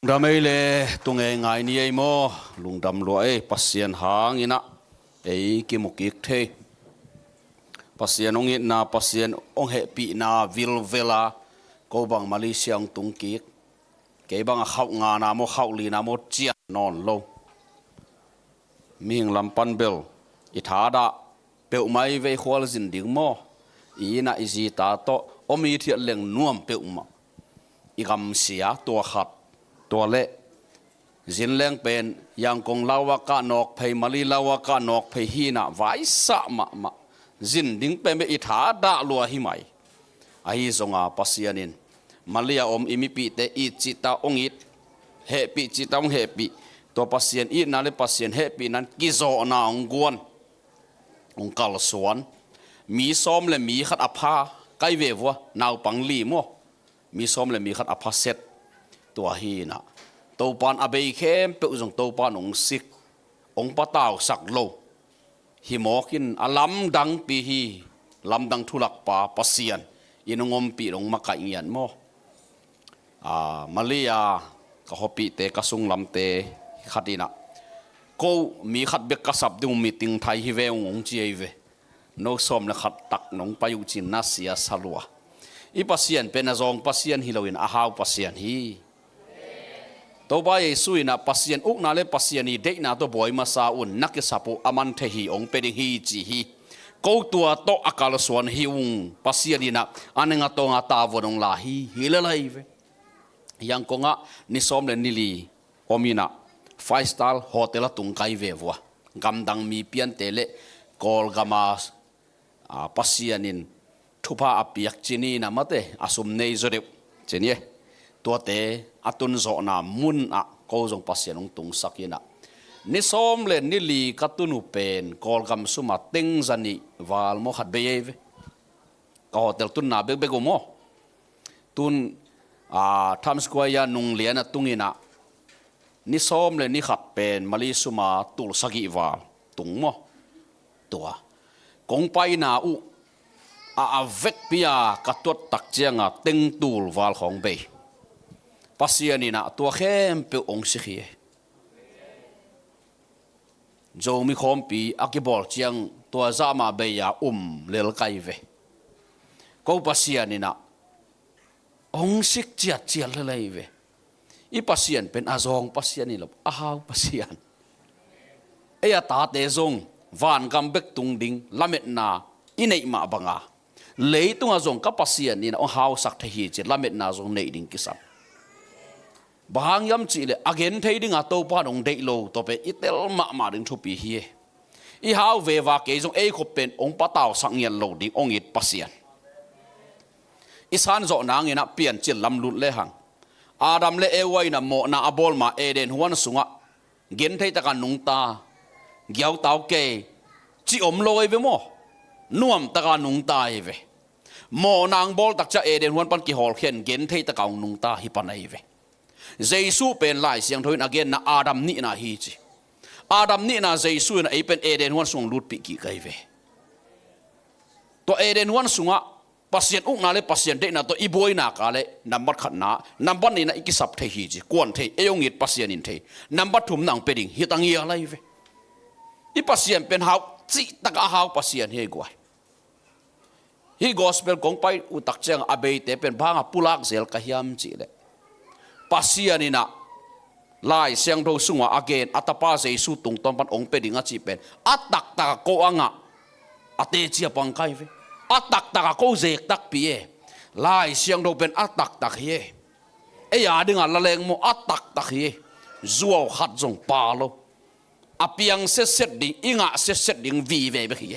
đam ấy lệ tung nghe ngài ni ấy mò lùng đam lụi pasien hàng ina ấy kia một kiệt thế pasien ông ít na pasien ông hệ bị na vilvela cô bằng Malaysia ông tung kiệt cái bằng khâu ngà na mo khâu lì na mo chia non lâu mình làm pan bel ít thà đã bel mai về khoa dinh điếng mò ý na ý ta to ông ý thiệt leng nuông bel mà ý gam xia tua khátตัวเละจินแรงเป็นยังคงเล่าว่าการนอกเพย์มาลีเล่าว่าการนอกเพย์ฮีน่ะไว้สะมาจินดิ้งเป็นไปอิฐาด่าลัวหิไหมไอ้สงอาปัสยานินมาลีอมอิมิปีเตอิจิตาองอิดเฮปีจิตาองเฮปีตัวปัสยานอิดนั่นเลยปัสยานเฮปีนั้นกิโซนาองกวนองกัลสวนมีซ้อมและมีขัดอภาใกล้เววะนาวปังลีมั้มีซ้อมและมีขัดอภาเซตตัวฮีน่ะตัวปานอเบยเข้มเปิดจงตัวปานองสิกองปะตาวสักโลหิมอกินอลัมดังปีฮีลำดังทุลักป่าปัสเซียนยินงอมปีลงมาไก่เงียนมั้มาเลียก็ฮอปีเตกระสุงลำเตขัดน่ะก็มีขัดเบกกระสับดุงมีติงไทยฮิเวงงจีเอเวนกสมและขัดตักนงไปอยู่จินนาเสียสลัวอีปัสเซียนเป็นอาจงปัสเซียนฮิโลวินอาฮาวปัสเซียนฮีตัวบ่ายสุยนะปัสยานอุกนาเลปัสยานีเด็กนาตัวบ่อยมาซาอุนนักสับอามันเทฮีองเป็นฮีจีฮีกูตัวโตอากาลสวนฮิวงปัสยานีนะอันนึงตัวงาตาวนงลาฮีเลไลเวยังคงอ่ะนิสอมเลนิลีอมินะไฟสไตล์โฮเทลตุงไกเววัวกำดังมีเปียนเตเลกอลกามาปัสยานินทุพาอภิยักจินีนะมาเตอสุมเนยจริบเจนี่ตัวเตอตุนโซนามุนอะก็จงปัสยานงตุงสักยินะนิสอมเลนิลีกัตุนุเป็นกอลกัมสุมาติงจันีวาลโมขัดเบย์เวก็โฮเทลตุนนาเบกโมตุนทำสกวายานุงเลียนตุงยินะนิสอมเลนิขัดเป็นมาลีสุมาตุลสักิวาลตุงโมตัวกงไปนาอุอาเวกพิยากัตวตักเจียงติงตูลวาลของเบย์ปัสยานีนะตัวเข้มเปองสิขีโจมีคอมปีอากิบอลเจียงตัวจามาเบียเลลไกเวก็ปัสยานีนะองสิกเจียเลยเวอีปัสยานเป็นอาจงปัสยานีลบอ้าวปัสยานเอียตาเตจงวานกำเบกตุงดิงละเม็ดนาอินเอมาบังอาเลยตุงอาจงกับปัสยานีนะองหาวสักเทียจิละเม็ดนาจงเนดิงกิสับบางยามจีเลอเกนเทดิ้งอาตัวปานองเดโลตัวเป็นอิตาลมาดึงทุปีเฮียอีหาวเววาเกจงเอคบเป็นองปะตาวสังเงียนโลดิ้งองอิดปัสยานอิสานโจนางเงินเปลี่ยนจิลลำลุดเลหังอาดัมเลเอวัยนะโมนาอบอลมาเอเดนหัวนสุงะเกนเทตะกันนุงตาเกี่ยวเต้าเกจีอมลอยเวโมน่วมตะกันนุงตาเวโมนางบอลตักจะเอเดนหัวนปันกิฮอลเข็นเกนเทตะกันนุงตาฮิปันไอเวเจสูเป็นลายเสียงทวินอเกนนะอาดัมนี่นะฮีจีอาดัมนี่นะเจสูนะไอเป็นเอเดนวันส่งลุดปีกี่ไกเวตัวเอเดนวันส่งอะปัสยานอุกนาเลปัสยานเด็กนะตัวอีบอยนากาเลนับบัดขันนะนับบัดนี่นะอีกิสับเทฮีจีกวนเทเอองอิดปัสยานินเทนับบัดถุมนังเป็ดิงฮิตังเยียอะไรเวอีปัสยานเป็นหาวจิตะกะหาวปัสยานเฮกวยฮีกอสเปลกงไปอุตักเจงอเบยเตเป็นบางปุลักเซลกะฮิมจีเลปัสยานินะลายเสียงโดสุงว่าอเกนอัตปาเจสุตุงตอนปันองเป็ดิงอาจีเป็นอัตตักตะโกอังะอัตเตจีปังไกเวอัตตักตะโกเจกตักปีเอลายเสียงโดเป็นอัตตักตะเฮเอียดึงละเลงโมอัตตักตะเฮจัวขัดจงปาโลอเปียงเสดดิงอิงะเสดดิงวีเวเบคี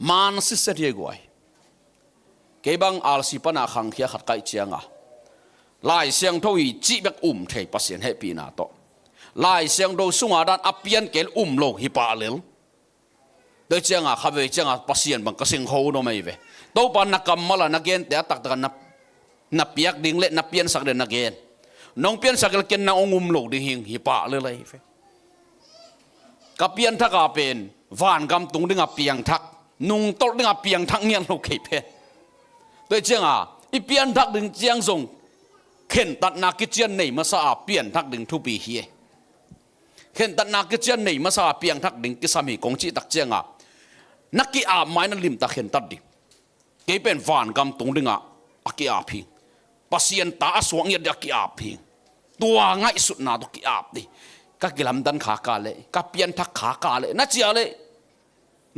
มันเสดเยกวยเก็บังอัลสิปนาขังเขียขัดไกเจียงะลายเสียงทวีจีเบกเทปัสยานเฮปีนาโตลายเสียงโดสุงอาดันอเปียนเกลโลฮิปาเลลโดยเจียงข้าเวเจียงปัสยานบังกสิงโฮโนไม่เวโตปันนักกรรมละนักเกนแต่ตักตะกันนับเปียกดิ่งเละนับเปียนสักเดนนักเกนน้องเปียนสักเกนนาองโลดิ่งหิงฮิปาเลเลยเวกับเปียนทักอาเป็นวานกำตุงดิ่งอเปียงทักนุ่งโตดิ่งอเปียงทักเงียนโลกเขเพโดยเจียงอีเปียนทักดิ่งเจียงส่ง เข็นตัดนักกิจเจียนในมาสาเปลี่ยนทักดึงทุปีเฮียเข็นตัดนักกิจเจียนในมาสาเปลี่ยนทักดึงกิสามีกงจีตักเจียงอ่ะนักกีอาไม้นั่นลิมตะเข็นตัดดิเกเป็นฟานกำตรงดึงอ่ะอักกีอาพิงปัสยันตาสวงยัดอักกีอาพิงตัวง่ายสุดนาตุกีอาบดิก็กิลำดันขากาเลยก็เปลี่ยนทักขากาเลยนัดเจียเลย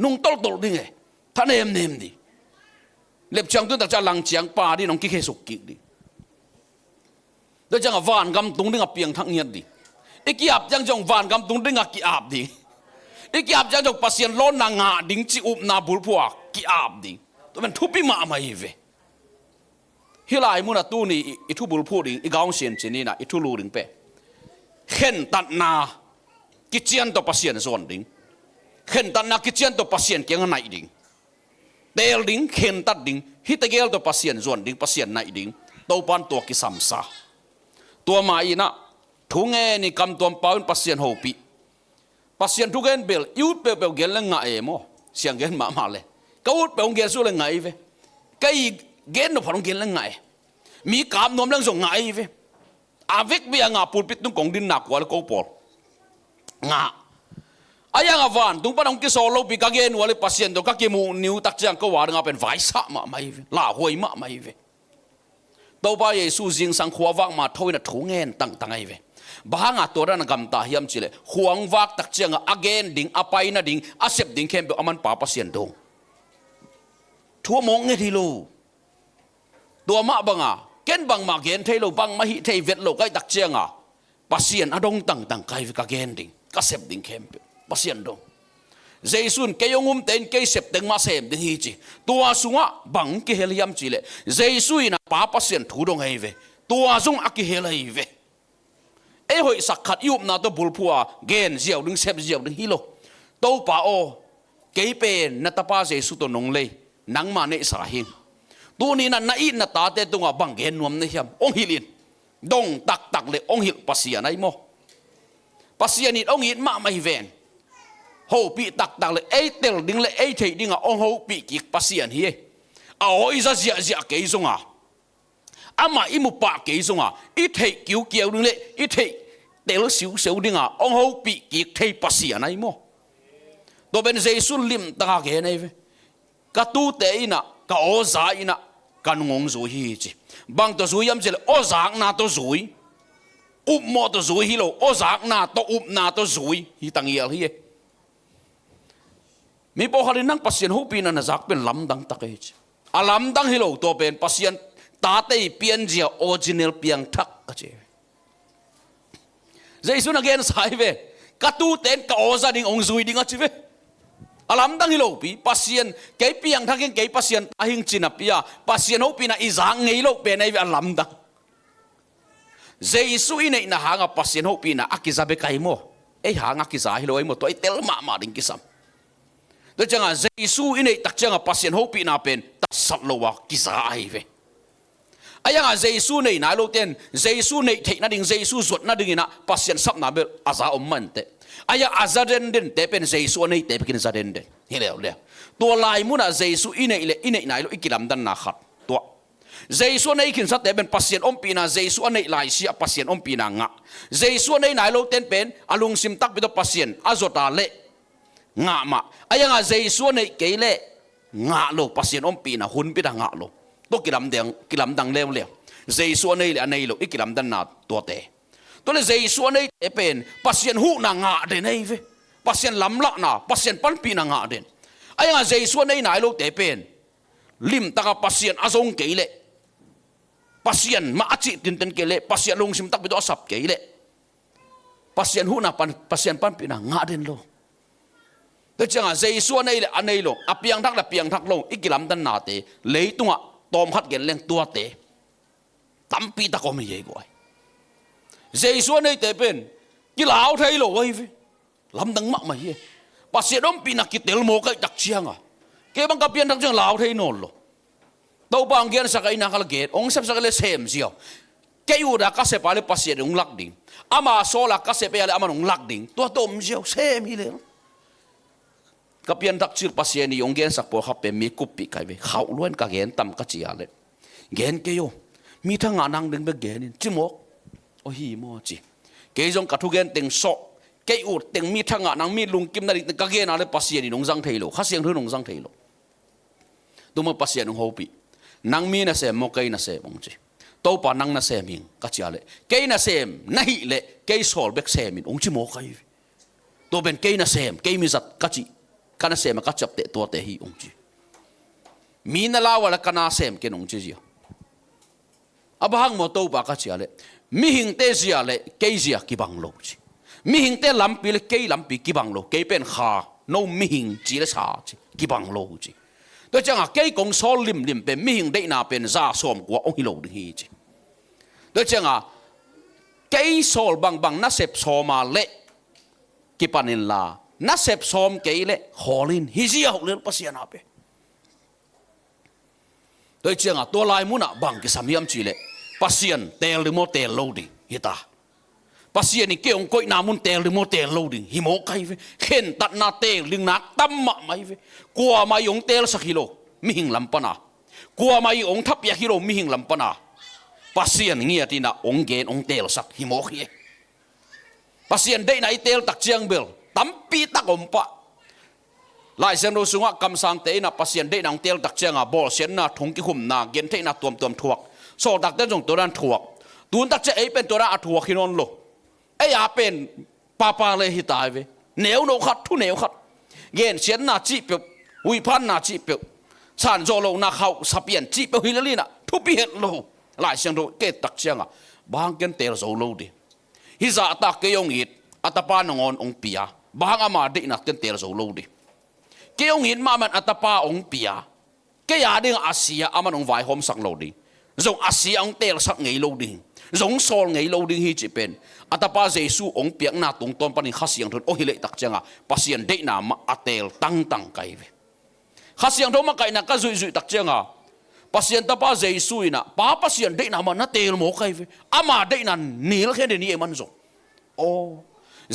นุ่งตลดิไงท่านเนมดิเล็บจังตุนตักจะลังเจียงป่าดิน้องกิเคสุกิดิแล้วจังวานกำตรงดึงอ่ะเปียงทักเงียดดิอีกกีอาบจังจงวานกำตรงดึงอ่ะกีอาบดิอีกกีอาบจังจงปัสยันล้นนางาดิงจิอุบนาบุลพัวกีอาบดิตัวมันทุบปีมาไม่เวฮิลายมุนาตูนี่อิทุบุลพูดิอีกาวเสียนเจนี่นะอิทุลูดิงเป้เข็นตัดนากิจเจียนตัวปัสยันส่วนดิงเข็นตัดนากิจเจียนตัวปัสยันเกี่ยงไหนดิงเดลดิงเข็นตัดดิงฮิตเกลตัวปัสยันส่วนดิงปัสยันไหนดิงตัวปันตัวกิสัมซาตัวมาอีนะทุงเงนี่กำตัวป้าปัสยันหูปีปัสยันทุกเงินเบลยูดเปลเกลเลงไงโมเสียงเงินมาเลยก็อุดเปลเกลสู้เลงไงเว้ก็อีเกนno parang gen lang ngai mi kam nom lang so ngai ve avek bi anga pulpit tung kong din na kwal ko por nga ayang avan tung parang ki solo bi ka gen wale pasien do ka ki mu niu tak chang ko wa nga pen vai sa ma mai ve la hoi ma mai ve do ba yesu jing sang khwa wak ma thoi na thu ngen tang tang ai ve ba nga to ran gam ta hiam chile huang wak tak chang again ding apai na ding asep ding kem be aman pa pasien dong thu mong nge thi loตัวมาบังอ่ะเกณฑ์บังมาเกณฑ์เทโลบังมาหิเทเวทโลก็ตักเจียงอ่ะปัสยันอดงตังใครวิกาเกณฑ์ดิ่งก็เสพดิ่งเข้มปัสยันดงเจสุนเกยงุมเต็นเกยเสพดิ่งมาเสพดิ่งฮีจีตัวสุงอ่ะบังกิเฮลยามจีเลเจสุยนะป้าปัสยันถูดงไฮเวตัวสุงอักกิเฮลไฮเวเอ้หอยสักขัดยุบนาตัวบุลพัวเกณฑ์เจียวดิ่งเสพเจียวดิ่งฮิโลตัวป้าโอเกยเป็นนัตป้าเจสุตัวนงเลยนังมาเนสาหิงตัวนี้นั่นอินนัตตาเตตุงอ่ะบังเกนนวมนี่ครับองฮิลินดงตักเลยองฮิลปัสยาไนโมปัสยานี่องฮิลมาไม่เวนโฮปีตักเลยเอเตลดิ้งเลยเอเทดิ้งอ่ะองโฮปีกิกปัสยานี่เอาอีจะเสียเกยซงอ่ะอามาอิมุปะเกยซงอ่ะอีเทกิ้วดิ้งเลยอีเทเตลสิวดิ้งอ่ะองโฮปีกิกเทปัสยาไนโมตัวเป็นเจสุลิมตาเกนไอเวกะตูเตอินะกะโอซาอินะกันงงซุยฮีจีบางตัวซุยยำเจลโอซากนาตัวซุยอุบมอตัวซุยฮิโลโอซากนาตัวอุบนาตัวซุยฮีตังเยลฮีมีพอเขาเรียนนั่งปัสยันหูปีนันจักเป็นลำดังตะเกจอาลำดังฮิโลตัวเป็นปัสยันตาเตยเปลี่ยนเจียออริจินัลเปียงทักกะเจเจสุนักเรียนสายเวกะตูเต็นกะโอซาดิงองซุยดิงอะจิเวอาลำดังฮิโลปีปัสยันเกยเปียงทักยังเกยปัสยันอาหิงจินับปียปัสยันหูปีน่ะอีจางเงยโลเป็นไอ้อาลำดังเจสุอินไอ้น่ะหางปัสยันหูปีน่ะอักกิซาเบกไอโมไอ้หางอักกิซาฮิโลไอโมตัวไอ้เตลมาดิงกิซัมตัวจังอ่ะเจสุอินไอ้ตักจังอ่ะปัสยันหูปีน่ะเป็นตัดสัตว์โลวะกิซาไอเวไอ้ยังอ่ะเจสุในน่ะโลเต็นเจสุในเทน่ะดิงเจสุสวดน่ะดิงน่ะปัสยันซับน่ะเบลอาซาอมมันเตayah azaden den tepen Yesus anai tepen azaden den hilew le tua lai muna Yesus ine nai lo ikilam dan na khat tua Yesus anai kin sa tepen pasien ompi na Yesus anai lai sia pasien ompi na nga Yesus anai nai lo ten pen alung sim tak bito pasien azota le nga ma ayah nga Yesus anai keile nga lo pasien ompi na hun pita nga lo to kilam dang lew Yesus anai lo ikilam dan na tua teตัวเลยเจสัวนี่เป็นปัสยันหูนางาเดนไอ้เว้ปัสยันลำละนะปัสยันปันปีนางาเดนไอ้ยังเจสัวนี่นายลูกเตเป็นลิมตะกับปัสยันอาซงเกยเลปัสยันมาอจิตินเตนเกยเลปัสยันลงสิมตักไปตัวสับเกยเลปัสยันหูนาปัสยันปันปีนางาเดนโลแต่จังเจสัวนี่เลยอันนี้โลอเปียงทักละเปียงทักลงอีกลำดันนาเตเลยตัวตอมขัดเกลเลงตัวเตตั้มปีตะก็ไม่เยกว่าเจสัวนี่แต่เป็นกีฬาเอาไทยโลไว้ลำดังมากไหมปัสยันอมปีนักกิเตลโมกัยตักเชียงอ่ะเก็บังกับเปียนทักเชียงลาวไทยโน่นโลตัวบางเกียนสักไอ้นักละเกตองค์เสพสักเลยเซมเสียวเกี่ยวกับกัสเซปาเลปัสยันองลักดิ่งอามาโซลักกัสเซปาเลอามาองลักดิ่งตัวต้มเสียวเซมฮิเลกับเปียนทักชื่อปัสยันนี่องเกียนสักพอขับเป็นมีกุปปีไก่เว้เขาล้วนกับเกนตั้มกัจจิยาเลยเกนเกี่ยว มีทั้งงานนั่งดึงไปเกนินจิโมกโอ้ฮีโมจิเกยจงกัทุเกนเต็งโซเกยอุดเต็งมีทั้งงานนั่งมีลุงกิมนาริกะเกนอะไรปัสยานี่นงจังเทโลข้าเสียงทุนงจังเทโลตัวมาปัสยานงโฮปีนั่งมีน่ะเสมโมเกยน่ะเสมงจิโตปานั่งน่ะเสมิงกัจจาเลเกยน่ะเสมน่ะฮิเลเกยโซลเบกเสมินองจิโมกายตัวเป็นเกยน่ะเสมเกยมีจัดกัจจิกันน่ะเสมกัจจับเตตัวเตฮีองจิมีน่ะลาวละกันน่ะเสมเกนองจิจิอับหังโมโตปากัจจาเลมีหิงเตเสียเลเกยเสียกิบังโลจิมีหิงเตลำปีเลเกยลำปีกิบังโลเกยเป็นขาโนมีหิงจีเลชาจิกิบังโลจิโดยจังอ่ะเกยกงโซลิมเป็นมีหิงได้นาเป็นซาสอมกว่าองฮิโลดึงฮีจิโดยจังอ่ะเกยโซลบางน่าเสพโซมาเละกิปานินลาน่าเสพโซมเกยเละฮอลินฮิจิอาหุเลือปัสยานาเปโดยจังอ่ะตัวลายมุนะบางกิสามีอัมจีเละปัสยันเตลดิโมเตลโลดิฮิตาปัสยันนี่เกี่ยงก้อยนามุนเตลดิโมเตลโลดิฮิโมไกเวเข็นตัดนาเตลลิงนักตั้มมะไม่เวกัวมาองเตลสักกิโลมิหิงลำปนากัวมาองทับยากิโลมิหิงลำปนาปัสยันเงียตินะองเกนองเตลสักฮิโมเฮปัสยันได้ในเตลตักเจียงเบลตั้มปีตักอมปะลายเส้นรู้สึกว่ากำสังเตนะปัสยันได้นางเตลตักเจียงอ่ะบอลเส้นน่ะทงกิหุมน่ะเกนเทน่ะตัวมถวกโซดักเต้นจงตัวนั้นถวกตูนตักเจเป็นตัวนั้นถวกฮินนโลไอ้อาเป็นปาเลยฮิตายเวเหนียวโนขัดทุเหนียวขัดเย็นเสียนน่ะจีเปียววิพันน่ะจีเปียวชานโจโลน่ะเขาสับเปลี่ยนจีเปียวฮิลลีน่ะทุบเปียนโลหลายเสียงโลเกตักเชียงอ่ะบางเกนเตลโซโลดิฮิซาตักเกยงอิดอัตปานงอนองเปียบางอามาดินักเกนเตลโซโลดิเกยงอิดมามันอัตปาองเปียเกยาดิงอาเซียอามันองไวหอมสังโลดิzong asia ang tel sak ngei lo ding zong sol ngei lo ding hi chi pen atapa jesu ong piak na tung ton panin khasiang thon o hi le tak changa pasien de na ma atel tang kai ve khasiang tho ma kai na ka zui zui tak changa pasien ta pa jesu ina pa pasien de na ma na tel mo kai ve ama de na nil khen de ni man zo o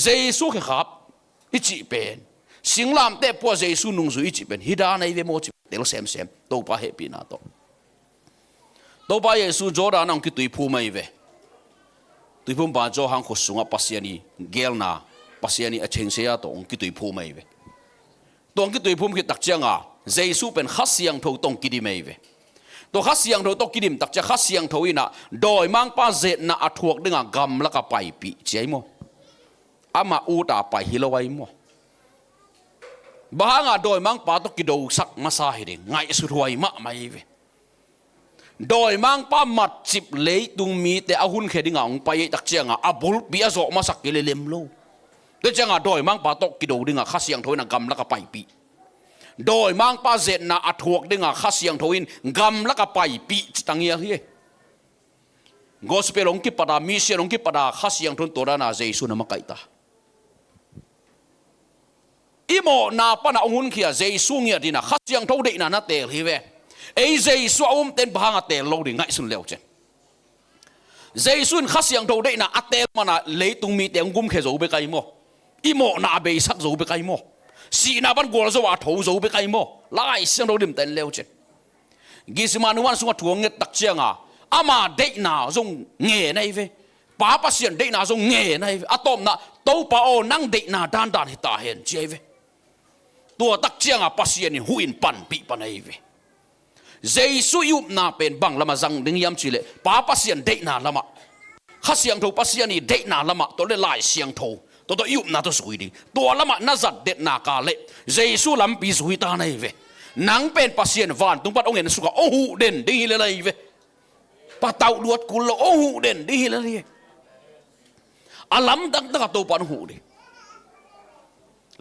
jesu ke khap hi chi pen singlam te po jesu nung zui chi pen hida nei ve mo chi tel sem to pa he pi na toตัวป้าเยซูโจดานังคิดตุยพูไม่เวตุยพูบ้านโจหังขดสุงปัสยานีเกลนาปัสยานีเชงเสียตัวองคิดตุยพูไม่เวตัวองคิดตุยพูมคิดตักเจียงอ่ะเยซูเป็นขัดเสียงทตรงกิดิไม่เวตัวขัดเสียงทต้องกิดิมตักเจขัดเสียงทวินะโดยมังป้าเจน่ะอัฐวกดึงอ่ะกำแล้วก็ไปปีเจียมั้งอามาอูตาไปฮิโลไว้มั้งบางอ่ะโดยมังป้าต้องกิดดูสักมาสาเหตุไงสุดไว้มะไม่เวโดยมังป้ามัดจิบเลยตุงมีแต่อาหุ่นเขดิงอ่ะไปตักเจียงอ่ะอาบุลปีอาโซมาสักกิเลเลมโลแต่เจียงอ่ะโดยมังป้าตกกิโดดิงอ่ะข้าเสียงทวินกำแล้วก็ไปปีโดยมังป้าเจนน่ะอัฐวกดิงอ่ะข้าเสียงทวินกำแล้วก็ไปปีตังเงียเฮ้กอสเปลงกิปดามิเชลงกิปดาข้าเสียงทนตัวนั้นอ่ะเจสุนมาไกตาอีโมนาปนาองุนขี้อ่ะเจสุเงียดินะข้าเสียงทวินน่ะเตลฮิเวเอ้เจสุอุ้มเต็นบางเตลโลดิง่ายสุดเลี้ยวเจนเจสุนขัดเสียงโตได้นะเตลมันน่ะเลยตุงมีเตียงกุมเขจูไปไกลมั้งอีโมนาเบสักจูไปไกลมั้งสีนาบันกัวจะว่าถูจูไปไกลมั้งไล่เสียงโตดิมเต็นเลี้ยวเจนกิสมานุวันสุงถ่วงเงตักเชียงอ่ะอามาเด็กน่ะจงเง่ในเวป้าปัสเซียนเด็กน่ะจงเง่ในเวอะตอมน่ะโตป้าโอนั่งเด็กน่ะด้านหิตาเห็นเจเวตัวตักเชียงอ่ะปัสเซียนหุ่นปันปีปันในเวเจสุยุบนาเป็นบังละมาจังดึงยามชิเลป้าปัสยันเด็กนาละมาข้าเสียงโทปัสยันนี่เด็กนาละมาตัวเล่ลายเสียงโทตัวยุบนาตัวสุยดิตัวละมาน่าจัดเด็กนากาเลเจสุลำปีสุยตาในเวนังเป็นปัสยันวานตุงปัดองเงินสุกโอ้หูเด่นดีเลยเวป้าเต่าดวดกุลโอ้หูเด่นดีเลยอาลำดังตะตัวปันหูดิ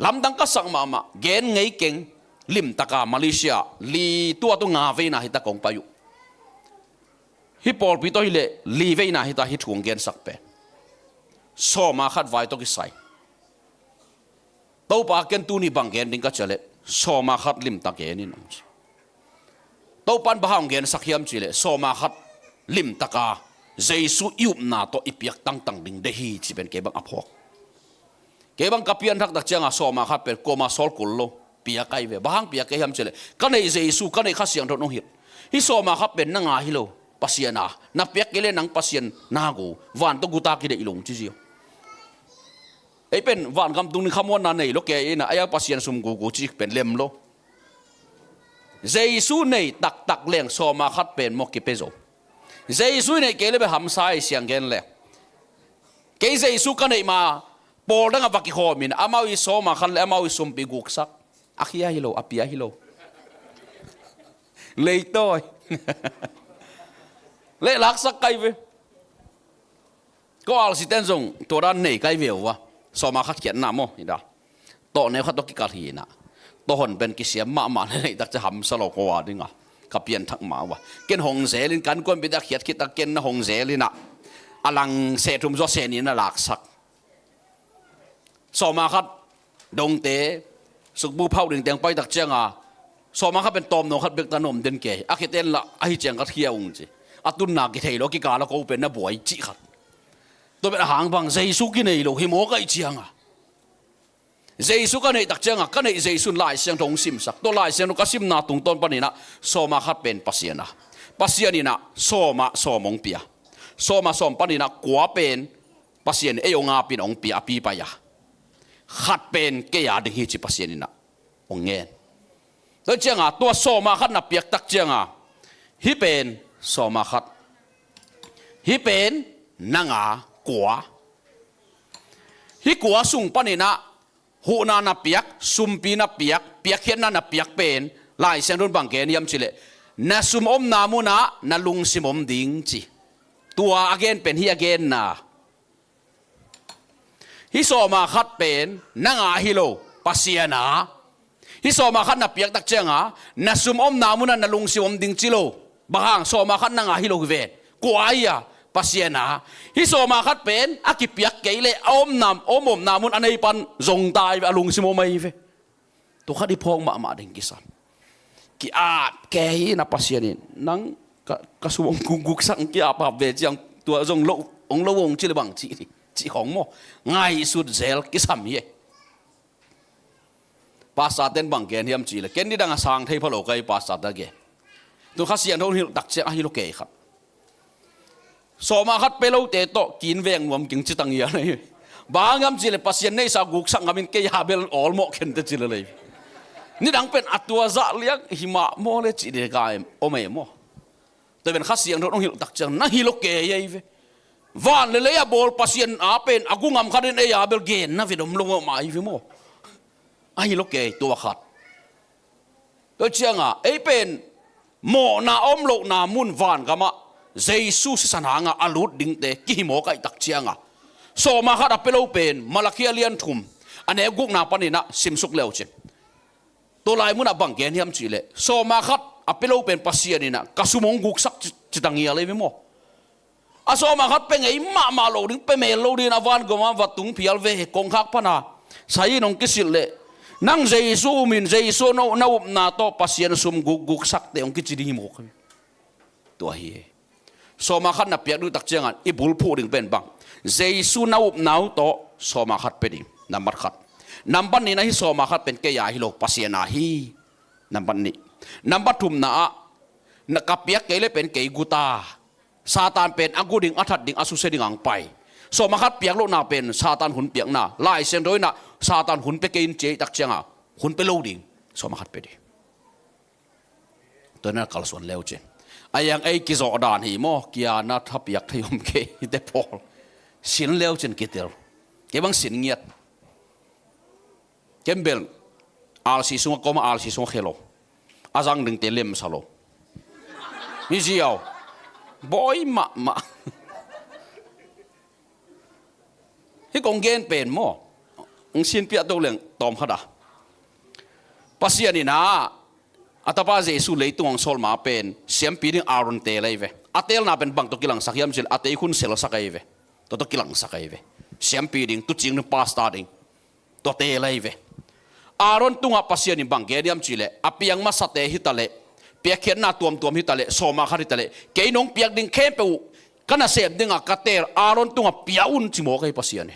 ลำดังก็สั่งมาเกณฑ์ไงเก่งลิมตะกามาเลเซียลีตัวตุงาเวนะฮิตะกงปายุฮิปอลปิโตฮิเลลีเวนะฮิตะฮิตวงเกนสักเปโซมาขัดไว้ตกิไซตัวปาเกนตูนี่บังเกนดิงกัจเลโซมาขัดลิมตะเกนินตัวปันบะฮังเกนสักยามจิเลโซมาขัดลิมตะกาเจสุยุบนาโตอิเปียกตั้งดิงเดฮีจิเป็นเกบังอภอกเกบังกับเปียนทักตักเจียงโซมาขัดเป็นโกมาโซลกุลโลปียกไกเวบางปียกไกยามเจเลกันในเจสุกันในข้าเสียงทนองหิตฮิโซมาครับเป็นนังอาฮิโลป pasien na piak kele nang pasien nago van to guta ki de ilong chi ji ei pen van kam tung ni khamon na nei lo ke ina aya pasien sum gu gu chi pen lem lo Giêsu nei tak tak leng so ma khat pen mo ki pezo Giêsu nei kele be ham sai siang gen le ke Giêsu ka nei ma por dang avaki khomin amawi so ma khan le amawi sum pi guk sak akhia hilo apia hilo lei toi le lak sak kai ve ko al si ten zong to ran nei kai ve wa so ma khat kian na mo ida to ne khat to ki ka hi na to hon ben ki siam ma nei tak cha ham sa lo ko wa dinga ka pian thak ma wa ken hong zelin kan kon bi da khiat khit ta ken na hong zelina alang se thum zo se ni na lak sak so ma khat dong te suk bu phau ding teng pai tak changa so ma khat ben tom no khat bek ta nom den ke a khiten la a hi chang khat khiaung chi atun na ki thei lo ki ka la ko pen na buai chi khat to be hang bang Giêsu ki nei lo hi mo kai chianga Giêsu ka nei tak changa ka nei Giêsu lai siang thong sim sak to lai siang no ka sim na tung ton panina so ma khat pen pasiana pasianina so ma so mong pia so ma som panina kwa pen pasien e onga pin ong pia pi pa ya khat pen ke ya de hi chi pasianina ong ngen to changa to so ma khat na piak tak changa hi pen so ma khat hi pen nanga kwa hi kwa sung panina hu na piak sumpi na piak hian na piak pen lai sen run bang ke niam chile na sum om na mu na lung sim om ding chi tua again pen hi again na hi so ma khat pen nanga hilo pasiana hi so ma khat na piak tak chenga na sum om na mu na lung sim om ding chi lo bahang so ma khat nanga hilo ve kwaya pasiana hi so ma khat pen akipiak keile om namun anei pan zong tai alung simo mai ve to khadi phong ma ding kisan ki a ke hi na pasianin nang ka suong guguk sang ki apa ve chiang tua zong lo ong lo ong chi le bang chi khong mo ngai sut zel ki sam ye pasa ten bang gen hiam chi le ken ni dang sang thei phalo kai pasa ta ge tu khasian ho hil tak che a hi lo ke khat so ma khat pelo te to kin veng nuam king chi tang ya nei bangam chi le pasien nei sa guk sang amin ke ya bel all mo ken te chi le lei ni dang pen atua za liak hima mo le chi de ga em o me mo te ben khasiang ro hil tak chang na hi lo ke ye ve van le ya bol pasien a pen agungam khaden e ya bel gen na vidom lo mai ve mo a hi lo ke to khat to chianga e pen mo na om lo na mun van kama Giêsu san hanga alut ding te ki mo kai tak chianga so ma khat apelo pen malakia lian thum ane guk na panina simsuk leo che to lai mun abang gen hiam chile so ma khat apelo pen pasianina kasumong guk sak chitangia le mo a so ma khat pe ngei ma lo ding pe me lo din awan go ma watung phial ve kong khak pana sai nong kisil le nang Giêsu min Giêsu no na to pasian sum guk sak te ong ki chidi mo kha to hi so ma khat na piak du tak chengan ibul phu ding pen bang Giêsu nau to so ma khat pe ding number khat number ni na hi so ma khat pen ke ya hi lo pasiana hi number ni number thum na ka piak ke le pen ke guta satan pen aguding athat ding asu se ding ang pai so ma khat piak lo na pen satan hun piak na lai sen roi na satan hun pe ke in che tak chenga hun pe lo ding so ma khat pe di to na kal son leo che ayang ai ki zo dan hi mo kia na thapiak thayom ke te pol sin leo chen kitel ke bang sin ngiat kembel al si sunga koma al si sunga khelo azang ding te lem salo mi jiao boy ma hi kong gen pen mo ng sin pia to leng tom khada pasiani na atapa Giêsu leitung sol ma pen siam pi ding aron te leve atel na pen bang to kilang sakyam sil atei khun sel sakai ve to kilang sakai ve siam pi ding tu ching ni pasta ding to te leve aron tunga pasian ni bang gediam chile apiang ma sate hitale piakhen na tuam hitale soma kharitale keinong piak ding khepeu kana sem ding a kater aron tunga piaun chimo kai pasian ni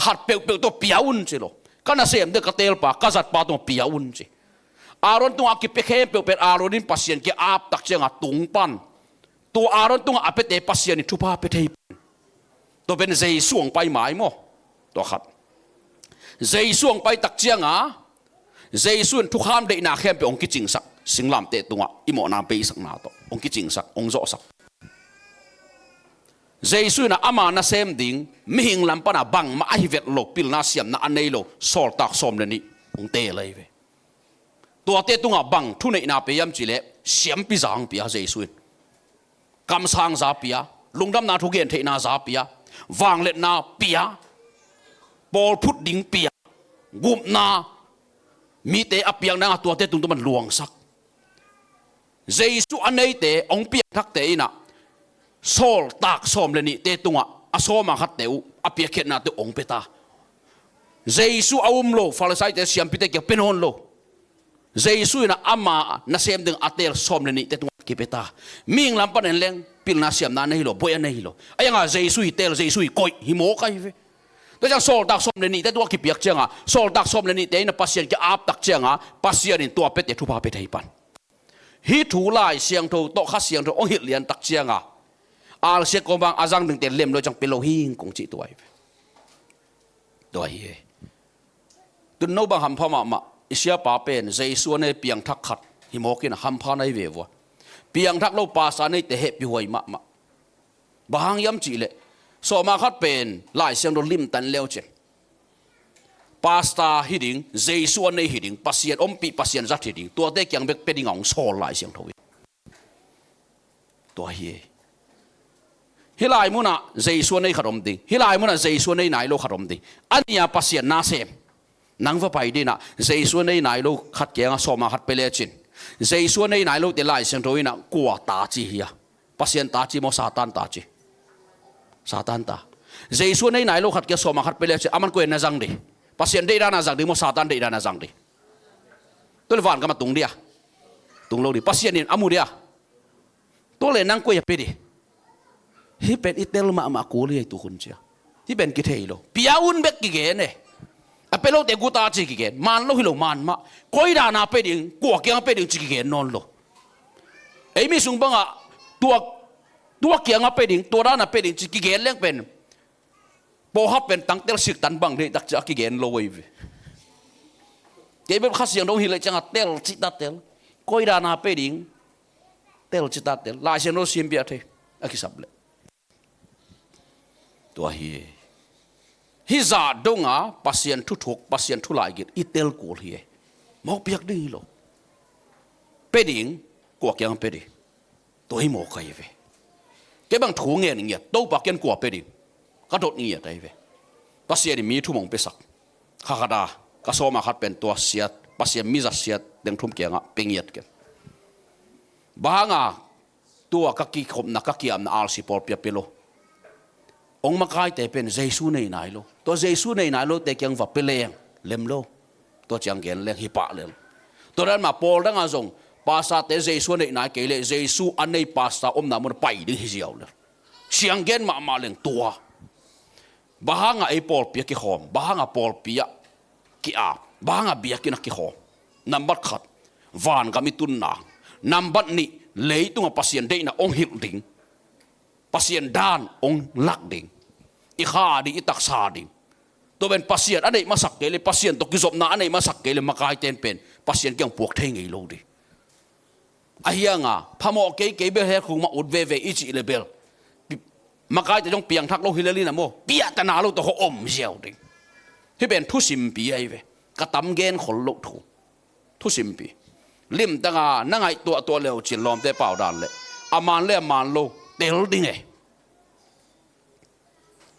hat peu to piaun chilo kana sem de katel pa kazat pa to piaun chi aron tung aki pekhe pe aronin pasien ke ap tak chenga tungpan ตัวอารอนตัวอาเปเตปัสยานิทุพาเปเทตัวเป็นเจส่วงไปหมายมั้ตัวขัดเจส่วงไปตักเจียงเจส่วนทุกข้ามได้นาเข้มไปองค์กิจิงสักสิงลามเตตัวอิโมนาเปสักนาตัวองค์กิจิงสักองค์โจสักเจสุนะอามานาเซมดิงมิหิงลำปนาบังมาอหิเวตโลปิลนาเสียมนาอันเนโลสอลตักสมเลนี่องเตเลยเวตัวเตตุงบังทุนในนาเปียมจิเลเสียมปิจางเปียเจสุนกำสังซาเปียลุงดำนาทุเกนเทนาซาเปียวางเล็ดนาเปียบอลพุดดิงเปียกุมนามีเตอเปียงนาตัวเตตุงตัวมันลวงสักเจสุอันเนเตองเปียทักเตนะโซลตากสมเลนี่เตตุงอาโซมาขัดเตวอเปียเขนาเตองเปตาเจสุอาวุมโลฟาเลไซเตเสียมพิเตเกเป็นฮอนโลเจสุนะอามานาเซมดึงอาเตลสมเลนี่เตตุงกิเปตามิงลำปันเลงปิลนาเสียมนาเนฮิโลบอยเนฮิโลไอ้ยังเจสุเตลเจสุกอยหิโมกไอเวตัวจังโซลตากสมเลนี่เตตัวกิเปียกเจียงโซลตากสมเลนี่เตนะปัสเซียนกิอาบตักเจียงปัสเซียนินตัวเปเตทุพาเปเทปันฮิทูไลเสียงโทโตขัดเสียงโทองหิเลียนตักเจียงอาเสียกบางอาจังดึงเต็มเล่มโดยจังเป็นโลหิงกงจีตัวไอ้ตัวเฮียตุนโนบังหัมพม่าอิเสียป่าเป็นใจส่วนในเปียงทักขัดหิมอกินหัมพาในเววเปียงทักโลปาสาในเตะเหบหวยมาบางย้ำจีเลยสอมาขัดเป็นหลายเสียงโดนลิมตันเลี้ยวเจนปาสตาฮิดิงใจส่วนในฮิดิงปัสเซียนอมปีปัสเซียนจัดฮิดิงตัวเด็กยังเบกเป็นดิ่งของโซหลายเสียงทวีตัวเฮียฮิลายมุนะใจส่วนในขดมดิฮิลายมุนะใจส่วนในไหนโลขดมดิอันนี้ปัสเซียนนาเซมนังว่าไปดีนะใจส่วนในไหนโลขัดแกงสอมาขัดไปเลยจินใจส่วนในไหนโลเดลายเสียงทวีนะกลัวตาจีเฮียปัสเซียนตาจีโมซาตันตาจีซาตันตาใจส่วนในไหนโลขัดแกสอมาขัดไปเลยจิอามันกวนนาจังดิปัสเซียนได้ด้านนาจังดิโมซาตันได้ด้านนาจังดิตัวเลวันก็มาตุงเดียตุงโลดิปัสเซียนนี่อามูเดียตัวเลนังกวยไปดิที่เป็นอิตาลีมากูเลยตัวคนเชียที่เป็นกิเทโลพิอาอุนเบกกิเกนเนี่ยอเปโลเตกูตาจิกิเกนมันโลฮิโลมันมาคอยดานาไปดิ่งกัวเกียงไปดิ่งจิกิเกนนอนโลไอ้มิสุงบังอะตัวเกียงไปดิ่งตัวด้านไปดิ่งจิกิเกนเลี้ยงเป็นโปฮับเป็นตั้งเตลสิกตันบังเลยตักจิกิเกนโลเวฟเก็บข้าเสียงโลฮิเลจังเตลจิตาเตลคอยดานาไปดิ่งเตลจิตาเตลลายเสียงโลซิมเบียเทอคิสับเลตัวเฮียฮิซาดงาปัสเซียนทุกปัสเซียนทุลายกินอิเตลกูเฮียมอกเปียกดิ้งโลเป็ดิงกัวเกียงเป็ดิตัวให้หมอกใครเวเก็บบังถูเงี้ยนี่ตู้ปักเกียนกัวเป็ดิกระโดดนี่ได้เวปัสเซียนมีทุ่มงเปสักข้าขดากระโซมาขัดเป็นตัวเสียปัสเซียนมีจัดเสียเด้งทุ่มเกียงเป็นเงียดกันบางตัวกักกี้ขมนักกักกี้อันอาลสิปอลเปียเปโลองมาคายแต่เป็นเจสูในไหนโลตัวเจสูในไหนโลแต่ยังว่าเป็นเลงเล็มโลตัวจังเกนเลงฮิปะเลมตัวนั้นมาปอลดังอาจงภาษาแต่เจสูในไหนเกลเจสูอันในภาษานามันไปดึงฮิเจียวเลยเสียงเกนมาเลงตัวบางไอปอลเปียกิหอมบางปอลเปียกิอาบางเบียกินักกิหอมนับบัดขัดวานกามิตุนนานับบัดนี่เลยตัวปัสเซียนได้นะองหิลดิงปัสเซียนด้านองลักดิงอีข้าดิอีตักซาดิตัวเป็นปัสเซียนอันไหนมาสักเกลปัสเซียนตกิจบนาอันไหนมาสักเกลมากายเต็นเป็นปัสเซียนเกี่ยงปวกเทงไงโลดิไอ้ยังพะโมเกเบลเฮคุมาอุดเวอิจิเลเบลมากายจะต้องเปียงทักโลฮิเลลีนะโมเปียตนาโลตัวเขาอมเจียวดิที่เป็นทุสิมปีไอ้เวกระตำเกนขนโลถูทุสิมปีลิมตั้งนั่งไอตัวเลวจินลอมเตเป่าดันเลยอามันเล่มันโลเตลดิไง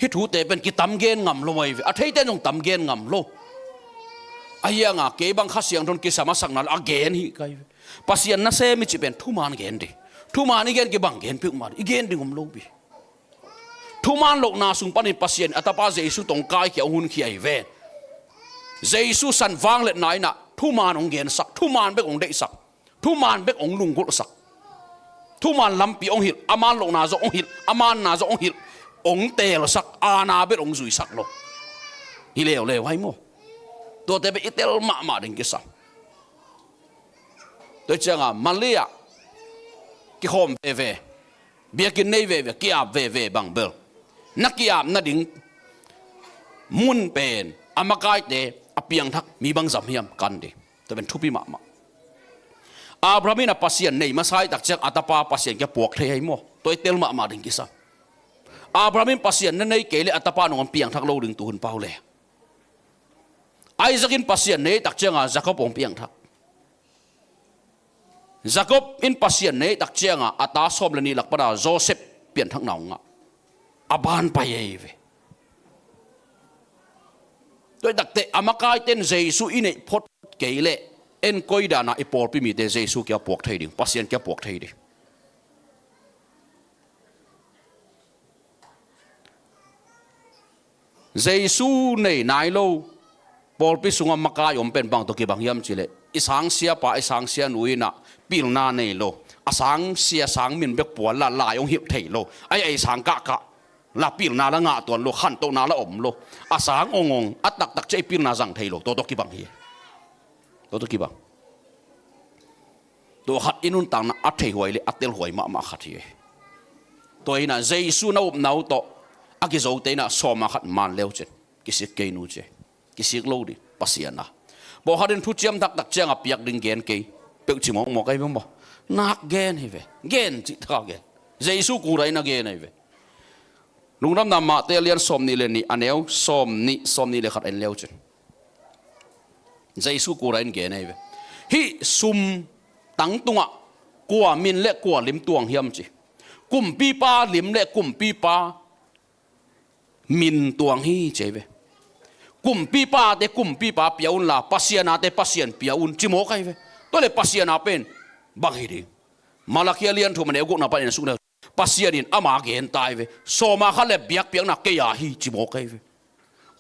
ฮิทูเตเป็นกิตำเกนงำโลไว้อาทิตย์เตนงตำเกนงำโลไอ้ยังเก็บังคับเสียงทนกิสามาสังนั้นเกนฮิไกปัสยันนั่นเซมิจิเป็นทุมานเกนดิทุมานนี่เกนกิบังเกนพิกมาอีเกนดิงมโลบีทุมานโลกนาสุงปนิปัสยันอัตปาเจสุตงกายเขียวหุ่นเขียวเวเจสุสันฟังเล็ดไหนน่ะทุมานองเกนสักทุมานเบกองเดสักทุมานเบกองลุงกุลสักทุมานลำปีองหิลอามันโลกนาจองหิลอามันนาจองหิลองเตลสักอาณาเบองซุยสักโลฮิเลวเลวไว้โมตัวเตเป็นอิเตลมาดึงกิสังตัวเจ้ามันเลียกิโฮมเว biakin nei ve kia ve bang bel nakia na ding mun pen amakai te apiang thak mi bang zam hiam kan de to ben thupi ma Abrahamina pasien nei masai tak chak atapa pasien ke puak thei mo toy tel ma ding kisa Abrahamin pasien nei kele atapa nong piang thak lo ding tu hun paule Isaac in pasien nei tak changa Jacob ong piang thak Jacob in pasien nei tak changa ata som lani lakpada Joseph pian thak naw nga aban pa ye ve toy dakte amakai ten Jesu ine phot kele en koida na ipol pi mi te Jesu kya puak thei ding pasien kya puak thei ding Jesu nei nai lo pol pi sunga makai om pen bang to ki bang yam chile isang sia nuina pil na nei lo asang sia sang min bek pol la yong hip thei lo ai sang ka la pil na la nga ton lo khan to na la om lo asang ongong atak tak chei pil na jang thei lo to ki bang hi to ki bang to hat inun tang na athei hoi le atel hoi ma khat hi to ina Jesu na up nau to aki zo te na so ma khat man leo chen kisik ke nu che kisik lo di pasiana bo hadin thu chiam tak chang a piak ding gen ke pe chi mo kai mo nak gen hi ve gen chi tha gen Jesu ku rai na gen hi ve lungram na ma te lian som ni le ni aneu som ni le khat en leo chen Jesu ku rai gen hi ve hi sum tang tunga kwa min le kwa lim tuang hiam chi kum pi pa lim le kum pi pa min tuang hi cheve kum pi pa piaun la pasiana te pasien piaun chimo kai ve to le pasiana pen bang hi ding malakia lian thu mane gu na pa in su na pasianin ama gen tai ve so ma kha le biak piang na ke ya hi chimo kai ve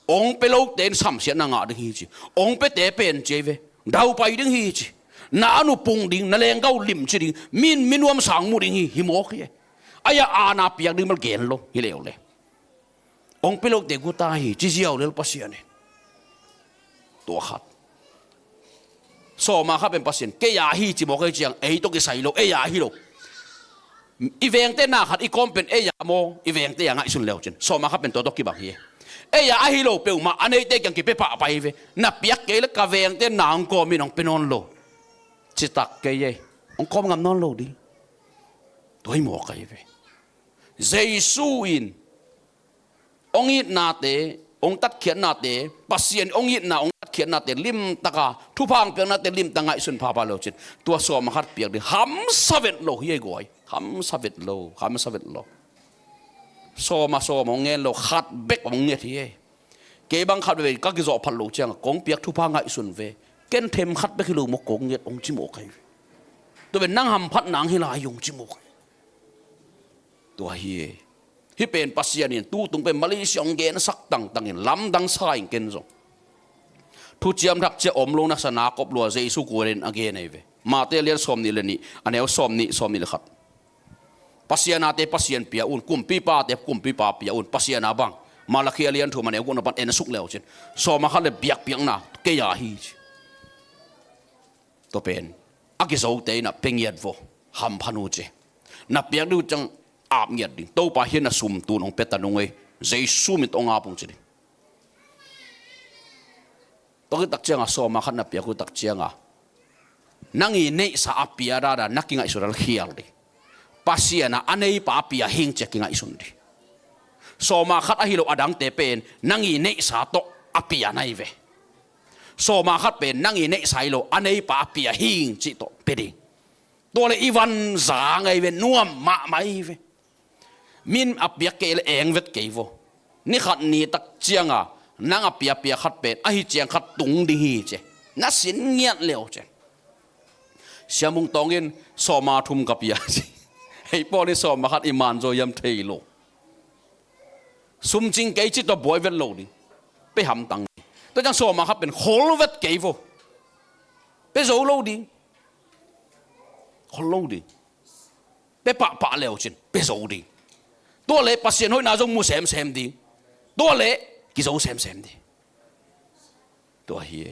ong pe lo ten sam sia na nga ding hi chi ong pe te pen cheve dau pai ding hi chi na anu pung ding na leng gau lim chi ding minuam sang mu ding hi mo khi aya ana piak ding mal gen lo hi leo le ong pilok de guta hi chi jiao lel pasien to khat so ma kha ben pasien ke ya hi chi mo ke chiang ei to ke sai lo e ya hi lo i veng te na khat i kom pen e ya mo i veng te ya ngai sun leo chen so ma kha ben to ki bang hi e ya hi lo pe ma anei te kyang ki pe pa pai ve na piak ke le ka veng te na ong ko mi nong penon lo chi tak ke ye ong kom ngam non lo di toi mo kai ve Jesu in ong it na te ong tat khian na te pasien ong it na ong tat khian na te lim taka thu phang piang na te lim tangai sun pha pa lo chin tua so ma khat piak de ham savet lo hi goi ham savet lo so ma ngen lo khat bek ong nge thi ke bang khat ve ka ki zo phal lo chang kong piak thu phang ngai sun ve ken them khat bek lo mo kong nget ong chi mo kai to ben nang ham phat nang hi la yong chi mo to hi pen pasianin tu tung pe Malaysia ong gen sak tang in lam dang sai ken zo thu chiam thak che om lo na sana kop lo Jesu ku ren again ai ve ma te lian som ni le ni aneu som ni le khat pasiana te pasien pia un kum pi pa pia un pasiana bang malakhia lian thu mane gun pan en suk leo chen so ma kha le biak piang na ke ya hi to pen aki zo te na pengiat vo ham phanu che na piak du chang ap nghiat ding to pa hian na sum tu nong petanung ei Jesu mit ong apung chi to ki tak chianga so ma khan na pia ku tak chianga nangi nei sa apia da nakinga isural hial di pasiana anei pa apia hing checkinga isun di so ma khat a hilo adang te pen nangi nei sa to apia nai ve so ma khat pen nangi nei sai lo anei pa apia hing chi to peding to le iwan za ngai ve nuam ma mai ve min apia ke le eng vet ke vo ni khat ni tak chianga nang apia khat pen a hi chiang khat tung ding hi che na sin ngiat leo che siamung tongin soma thum kapia hei po ni soma khat iman zo yam thei lo sum jing ke chi to boy vet lo ni pe ham tang to jang soma khat pen hol vet ke vo pe zo lo di hol lo di pe pa leo chen pe zo diตัวเล่ปัสเซียนหอยน่าจงมูเซมดีตัวเล่กิจเอาเซมดีตัวเฮีย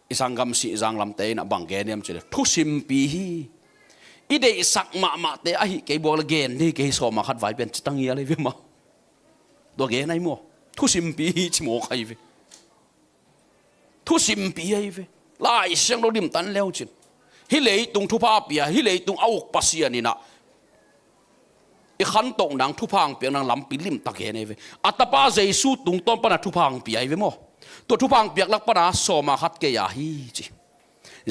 อีสังกัมสีสังลำเตยน่ะบังเกเนียมเจริญทุสิมปี อีเดสักมาเตะไอ้เกี่ยวกับเกณฑ์นี่เกี่ยวกับมาขัดไว้เป็นตั้งเงี้ยเลยวิมาตัวเกณฑ์ไหนมั่วทุสิมปีชิโมใครวิทุสิมปีไอ้วิไล่เสียงเราดิมตันแล้วจินฮิเลตุงทุพาเปียฮิเลตุงเอาปัสยานี่นะอีขันตงนังทุพังเปียนังลำปีลิมตะเกนี่เวอัตปาเจสูตุงต้นปนัดทุพังเปียเวโมตัวทุพังเปียกลักปนาโซมาขัดเกียฮีจี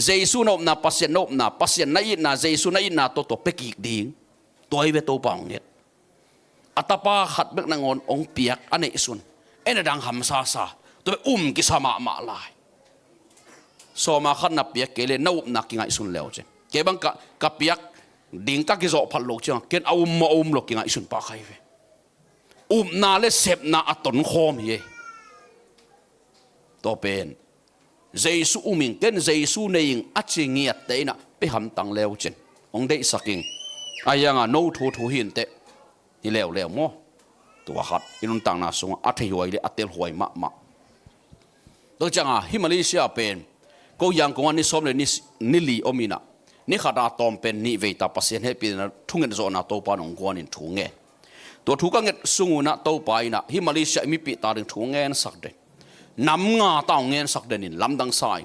เจสูนบนาปัสยานบนาปัสยานนาอินาเจสูนาอินาตัวเป็กอีกดิ่งตัวไอเวตัวปังเนี่ยอัตปาขัดเบกนางอนองเปียกอันนี้สุนเอ็นดังหำซาตัวกิสมาลายโซมาขัดนับเปียกเกเลนบนากิงไอสุนแล้วเจเก็บังกับเปียกดิ่งกักกิโซพัลโลจังเกณฑ์เอามาโลกิงไอสุนปากใครเวนาเลเสพนาอัตนโคมเยตัวเป็นเจสูมิงเกณฑ์เจสูในยิงอัจฉริยะเตนะไปหำตังเลวเจนองเดสักิงอายังโนทูหินเตนี่เลวมั้งตัวขัดอินุนตังนาสงอัฐยวยเลอัตเตลหวยมาตัวจังฮิมาเลเซียเป็นก็ยังกงอันนี้สมเลยนิลีอมินะนี่ขาดาตอมเป็นนิเวตาปัสเซนให้ปีนั้นทุ่งเงินโซนาโตปานองกวนินทุ่งเงตัวทุ่งเงินสุงนะโตไปนะฮิมาเลเซียมีปีตาดึงทุ่งเงินสักเดนน้ำงาตางเงินสักเดนินลำดังสาย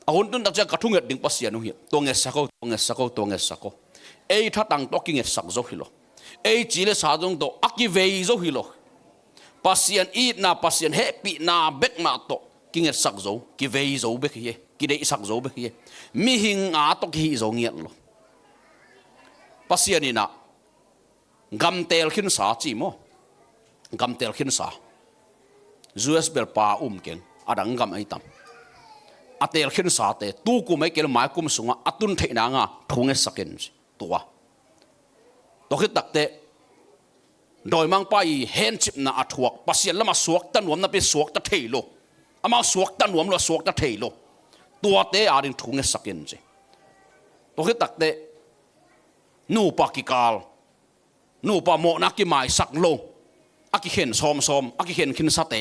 อาหุ่นตุนตักจะกระทุ่งเงินดึงปัสเซนุเหียตัวเงินสักเอ้ถ้าตั้งตัวกิเงินสักโซฮิโลเอ้จีเลสาจงโตอักกิเวย์โซฮิโลปัสเซนอีน่าปัสเซนเฮปีน่าเบกมาโตกิเงินสักโซกิเวย์โซเบกเยกิเดสักโซเบกเยมีหิงอาตกฮีโซเงียโลปัสยานีนะกำเตลขินสาจีโมกำเตลขินสาจูเอสเบลปาเก่งอดังกำไอตัมอเตลขินสาเตตู้กุไม่เกลหมายกุมสุงอตุนเทนางาทุ่งเอสกินตัวคิดตักเตโดยมังไปเห็นจิบนาอัฐวกปัสยาละมาสวกตันหวมนับเป็นสวกตะเทโลอามาสวกตันหวมละสวกตะเทโลตัวเตะอาริงทุ่งเอสกินจีตัวคิดตักเตะนูปากิกาลนูปาโมนักกิไม้สักโลอากิเห็นซ้อมอากิเห็นขินสเต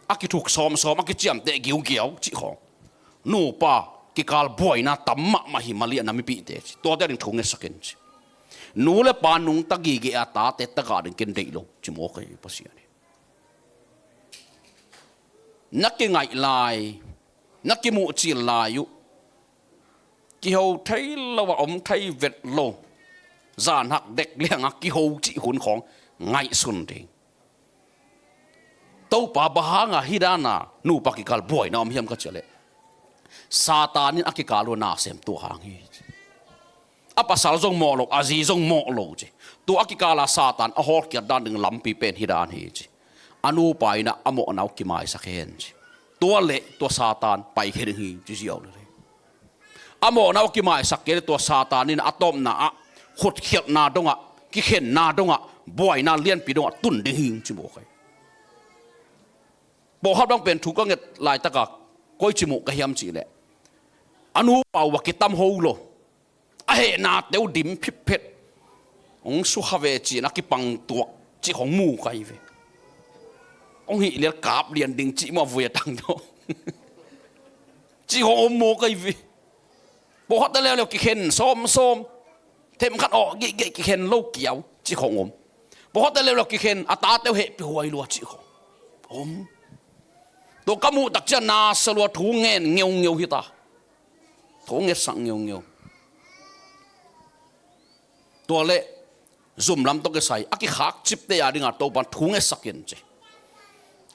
อากิถูกซ้อมอากิเจียมเตะเกี่ยวจีของนูปากิกาลบ่อยนะตั้มมาหิมาเลียนามิปีเตะตัวเตะริงทุ่งเอสกินจีนูเลปานุงตะกีเกอาตาเตะตะการิงกินเดโลจิโมกไอปัสยานีนักกิไงลายนักกิมูจีลายุกิโฮไทยละว่าไทยเวทโลจานหักเด็กเลี้ยงกิโฮจีหุ่นของไงสุนเองตัวป่าบ้างฮิดานานูปากิกาลบ่อยนะอมยมก็เจเลซาตานินอักิกาลูนาเซมตัวหางฮีอปัสสาวะจงโมโลอาจีจงโมโลจีตัวอักิกาลาซาตานอฮอกเกียดด้านหนึ่งลำปีเป็นฮิดานฮีจีอนูไปนะอโมนาวกิมาอิสักเฮนจีตัวเละตัวซาตานไปเฮดึงฮีจีเอาเลยอโมนาวกิมาอิสักเกลตัวซาตานินอะตอมนาขุดเขียดนาดงะกิเข็นนาดงะบ่อยนาเลียนปีดงะตุนดึงฮีจีโมกไอบอกเขาต้องเป็นถูกก็เงินลายตะกักก้อยจิมุกะเฮียมจีแหละอนุเป่าวกิตัมโฮโลเฮนาเตียวดิมพิเพชองสุขเวจีนักกิปังตัวจีของมูไกเวองหิเลียกาบเลียนดิงจีมาเวียตังโตจีของอมมูไกเวบอกเขาแต่แล้วกิเข็นซ้อมเทมขัดออกกิเข็นโลกเกี่ยวจีของอมบอกเขาแต่แล้วกิเข็นอัตาเตียวเหไปหวยลัวจีของอมตัวกมูตักจะนาสลัวถูเงินเงียวฮิตาถูเงินสังเงียวตัวเละซุ่มลำต้องก็ใส่อากิขักจิบเตียดิ่งอ่ะตัวปันทุ่งเอสักยันเจ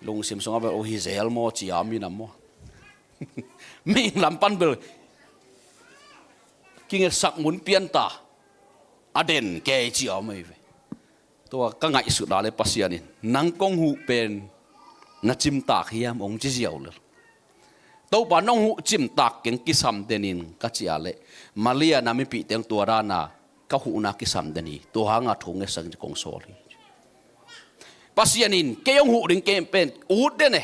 ลุงซิมสงฆ์แบบโอ้ฮิเซลโมจีอามีน้ำโมมีลำปันเบลกินเอสักมุนเปียนตาอเด่นแกจีอาไม่เวตัวก็ไงสุดาเลยปัสยานินนังกงหูเป็นนัจิมตากเฮียมองจีเจียวเลยตัวปันน้องหูจิมตากเก่งกิสัมเดนินกัจจิอาเลมาเลียนามิปีเตียงตัวรานาก็หูนักกิสัมเดนีตัวหางาทุ่งเอสังจะกงโซลีปัสยานินเกี่ยงหูดึงเกมเป็นอูดเดนเน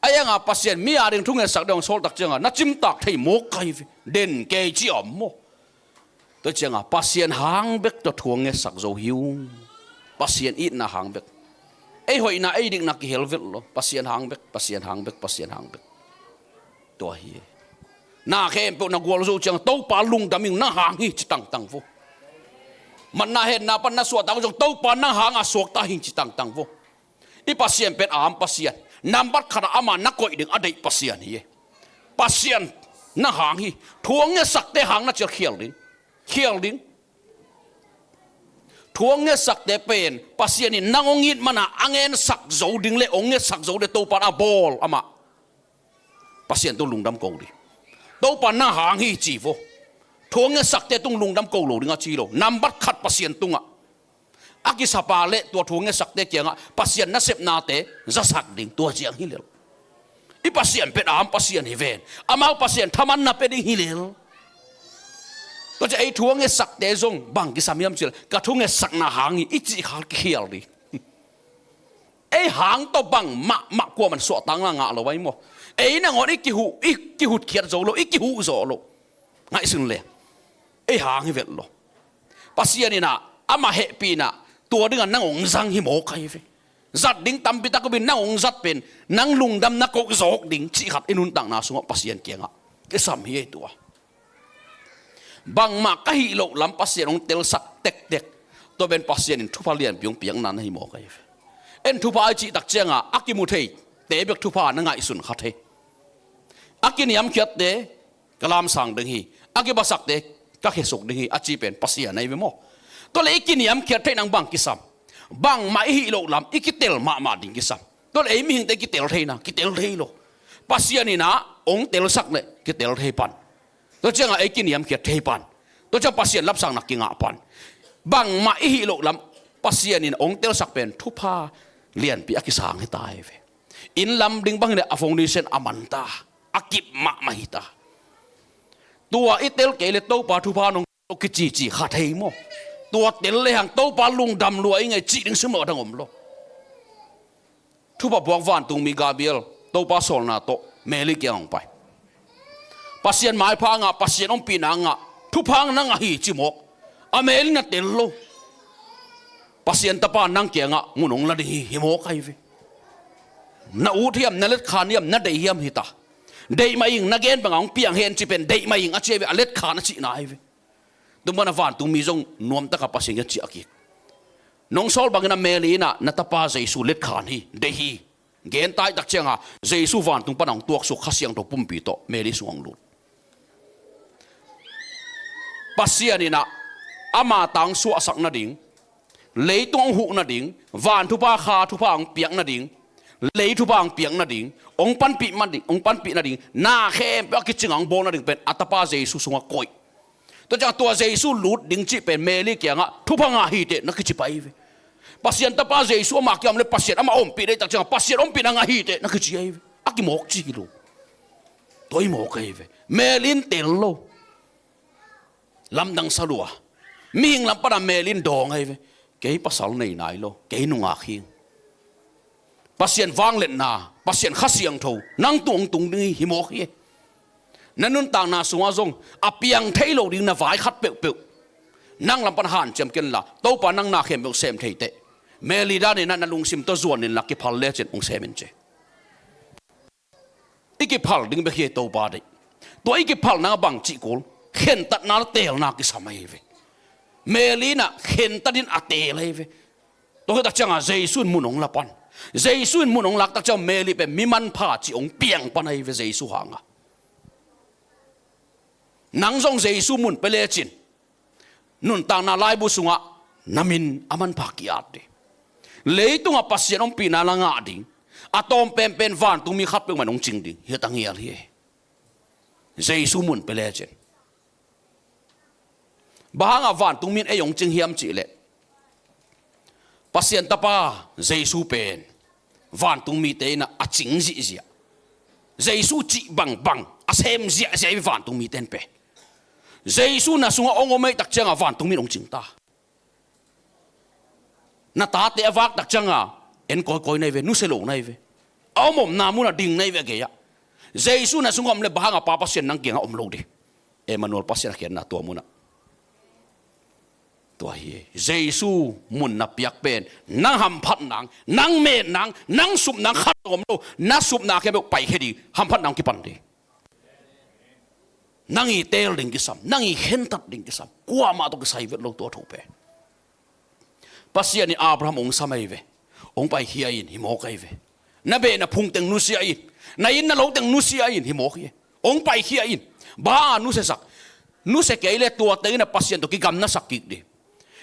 ไอ้ยังปัสยานมีอะไรทุ่งเอสักเดงโซลตักจังนัจิมตักที่โมกไกเด่นเกจิอมโมตัวจังปัสยานหางเบกตัวทุ่งเอสักโซฮิวปัสยานอีน่าหางเบกไอ้หอยน่าไอ้ดิ่งนักเฮลเวลโลปัสยานหางเบกตัวเฮีย na khem pe na gol zo chang to pa lung daming na hang hi chitang tang vo man na hen na pan na so tang jong to pa na hang a sok ta hin chitang tang vo I pasien pet am pasien number khara ama na koi ding adai pasien hi pasien na hang hi thuang nge sak te hang na chel khial ding thuang nge sak te pen pasien ni nangongit mana angen sak zo ding le ong nge sak zo de to pa a bol ama pasien to lungdam ko di to pa na hang hi chi vo thuang nge sak te tung lungdam ko lo ding a chi lo number khat pasien tunga aki sapa le tua thuang nge sak te kianga pasien na sep na te za sak ding tua chiang hi le I pasien pet am pasien hi ven amau pasien thaman na pe ding hi le to cha ai thuang nge sak te zong bang ki samiam chil ka thuang nge sak na hang I chi khal khial di ai hang to bang ma ko man so tang nga lo wai mo ai na ngor ki hu khiat zo lo ki hu zo lo ngai sun le ai hang hi vet lo pasien ni na ama he pi na tua dengan nang ong sang hi mo kai ve zat ding tam pi ta ko bin nang ong zat pen nang lung dam na ko zok ding chi khat inun tang na sunga pasien kenga ke sam hi tua bang ma ka hi lo lam pasien ong tel sak tek to ben pasien in thupa lian piong piang nan hi mo kai ve en thupa chi tak chenga akimu thei te bek thupa na ngai sun khat he akin yam khiat te kalam sang ding hi akibasak te ka khe sok ding hi achi pen pasien nei ve mo to le ikiniam khiat thei nang bang kisam bang mai hi lo lam ikitel ma ding kisam to le mi hing te kitel thei na kitel thei lo pasien ni na ong tel sak le kitel thei pan to chenga ikiniam khiat thei pan to cha pasien lap sang na kinga pan bang mai hi lo lam pasien ni ong tel sak pen thupa lian pi akisang hi tai ve in lam ding bang ne a foundation amanta akip ma hi ta tua itel ke le to pa thupa nong kichi kha thei moตัวเตลเลยหังโตปาลุงดำรวยไงจีดึงสมอดังอมโลทุบปวกวันตุงมีกาเบียลโตปาโซลนาโตเมลิกยังไปปัสเซียนหมายพังอ่ะปัสเซียนองปีนังอ่ะทุพังนังอ่ะฮีจิมกอเมลินเตลโลปัสเซียนตะปานังเกียงอ่ะงุนงละดีฮิโมกไอเวน่าอูที่ยมน่าเล็ดขานี่ยมน่าเดียมฮิตาเดียมายิงนักเกณฑ์บางองเปียงเฮนจีเป็นเดียมายิงอาเจียเล็ดขาน่ะจีน่าไอเวตุมันวันตุมีจงนวมตะกับปัสยังจีอากิน้องซอลบางนั้นเมลีน่ะนัตปาเจสุเล็ดขานฮีเดฮีเกณฑ์ตายตักเชียงอ่ะเจสุวันตุปนังตัวสุขเสียงตัวปุ่มปีโตเมลีสวงลุดปัสยังนี่น่ะอามาตังสัวสักนาดิ่งเลยตวงหุนาดิ่งวันทุปาคาทุปาองเปียงนาดิ่งเลยทุปาองเปียงนาดิ่งองปันปีมันดิ่งองปันปีนาดิ่งนาเข้มไปกิจงังโบนาดิ่งเป็นอัตปาเจสุสวงกอยตัวจากตัวเจสุลุดดิ้งจีเป็นเมลิเกียงอ่ะทุพังอาฮีเตนักจิไปเวปัสยันตาปาเจสุมากยามเลยปัสยันอามาอมปีได้จากจังปัสยันอมปีนังอาฮีเตนักจิไอเวอากิมอกจีโลตัวอีมอกไอเวเมลินเตลโลลำดังสลัวมีหิงลำปะเมลินดองไอเวเกยปัสสาวในไหนโลเกยนุงอาคิงปัสยันวางเล่นนาปัสยันขัดเสียงทูนั่งตุงนี่หิมอกเยนั่นนุ่นต่างนาสุงอาจงอเปียงเทโลดิงนาไว้ขัดเปียวนั่งลำปันหันจำกันละโตปานั่งนาเข้มเป็นเซมเทเตเมลีดานี่นั่นลุงซิมตัวส่วนนี่ลักกิพัลเลเจนองเซมินเจอีกิพัลดิงไปเกี่ยโตปาดิตัวอีกิพัลนั่งบังจิโกลเข็นตัดนาเตลนากิสมัยเวเมลีน่ะเข็นตัดดินอเตเลยเวตัวก็ตักจังอาเจสุนมุนองละปันเจสุนมุนองลักตักจังเมลีเป็นมิมันพาจิองเปียงปันไอเวเจสุหางะนังทรงเจสุมุนไปเลจินนุนต่างนาลายบุษงะนามินอามันพักยาดเดเลยตุงอาปัสยนอมปีนาลังอาดิงอาตอมเป็นวันตุงมีขับเป็นมันองจริงดิเฮตังเฮียเลยเจสุมุนไปเลจินบางอาวันตุงมีไอองจริงเฮียมจิเลปัสยันตาปาเจสุเป็นวันตุงมีเตนะอาจิงจิเสียเจสุจิบังอาเซมเสียวันตุงมีเตนเปเจสุน่ะสุงองอไม่ตักจังอาวันตุงมีองจิงตาน่าตาเตอวักตักจังอาเอ็นคอยในเวนุเซโลในเวเอาหม่อมนามุน่ะดิ่งในเวเกียเจสุน่ะสุงอมเลยบางอาปาปัสยันนังเกียงอมโลดิเอมานูลปัสยันเขียนน่ะตัวมุน่ะตัวเฮเจสุมุนนับยักเป็นนังหำพัดนังนังเมนนังสุบนังขัดอมโลนักสุบนักแค่ไปแค่ดีหำพัดนังกี่ปันดี นั่งอีเตลดิ่งกิสัมนั่งอีเห็นตัดดิ่งกิสัมกว่ามาต้องใส่เวทลงตัวถูกไปปัสยานี่อับราฮัมองค์สมัยเวองค์ไปเฮียอินหิมอกไอเวนั่นเป็นน่ะพุงเต็งนุเซียอินนั่นอินน่ะลงเต็งนุเซียอินหิมอกเฮียองค์ไปเฮียอินบ้านุเสสักนุเสเกยเลตัวเตยน่ะปัสยาตัวกิกำน่ะสักกิกดิ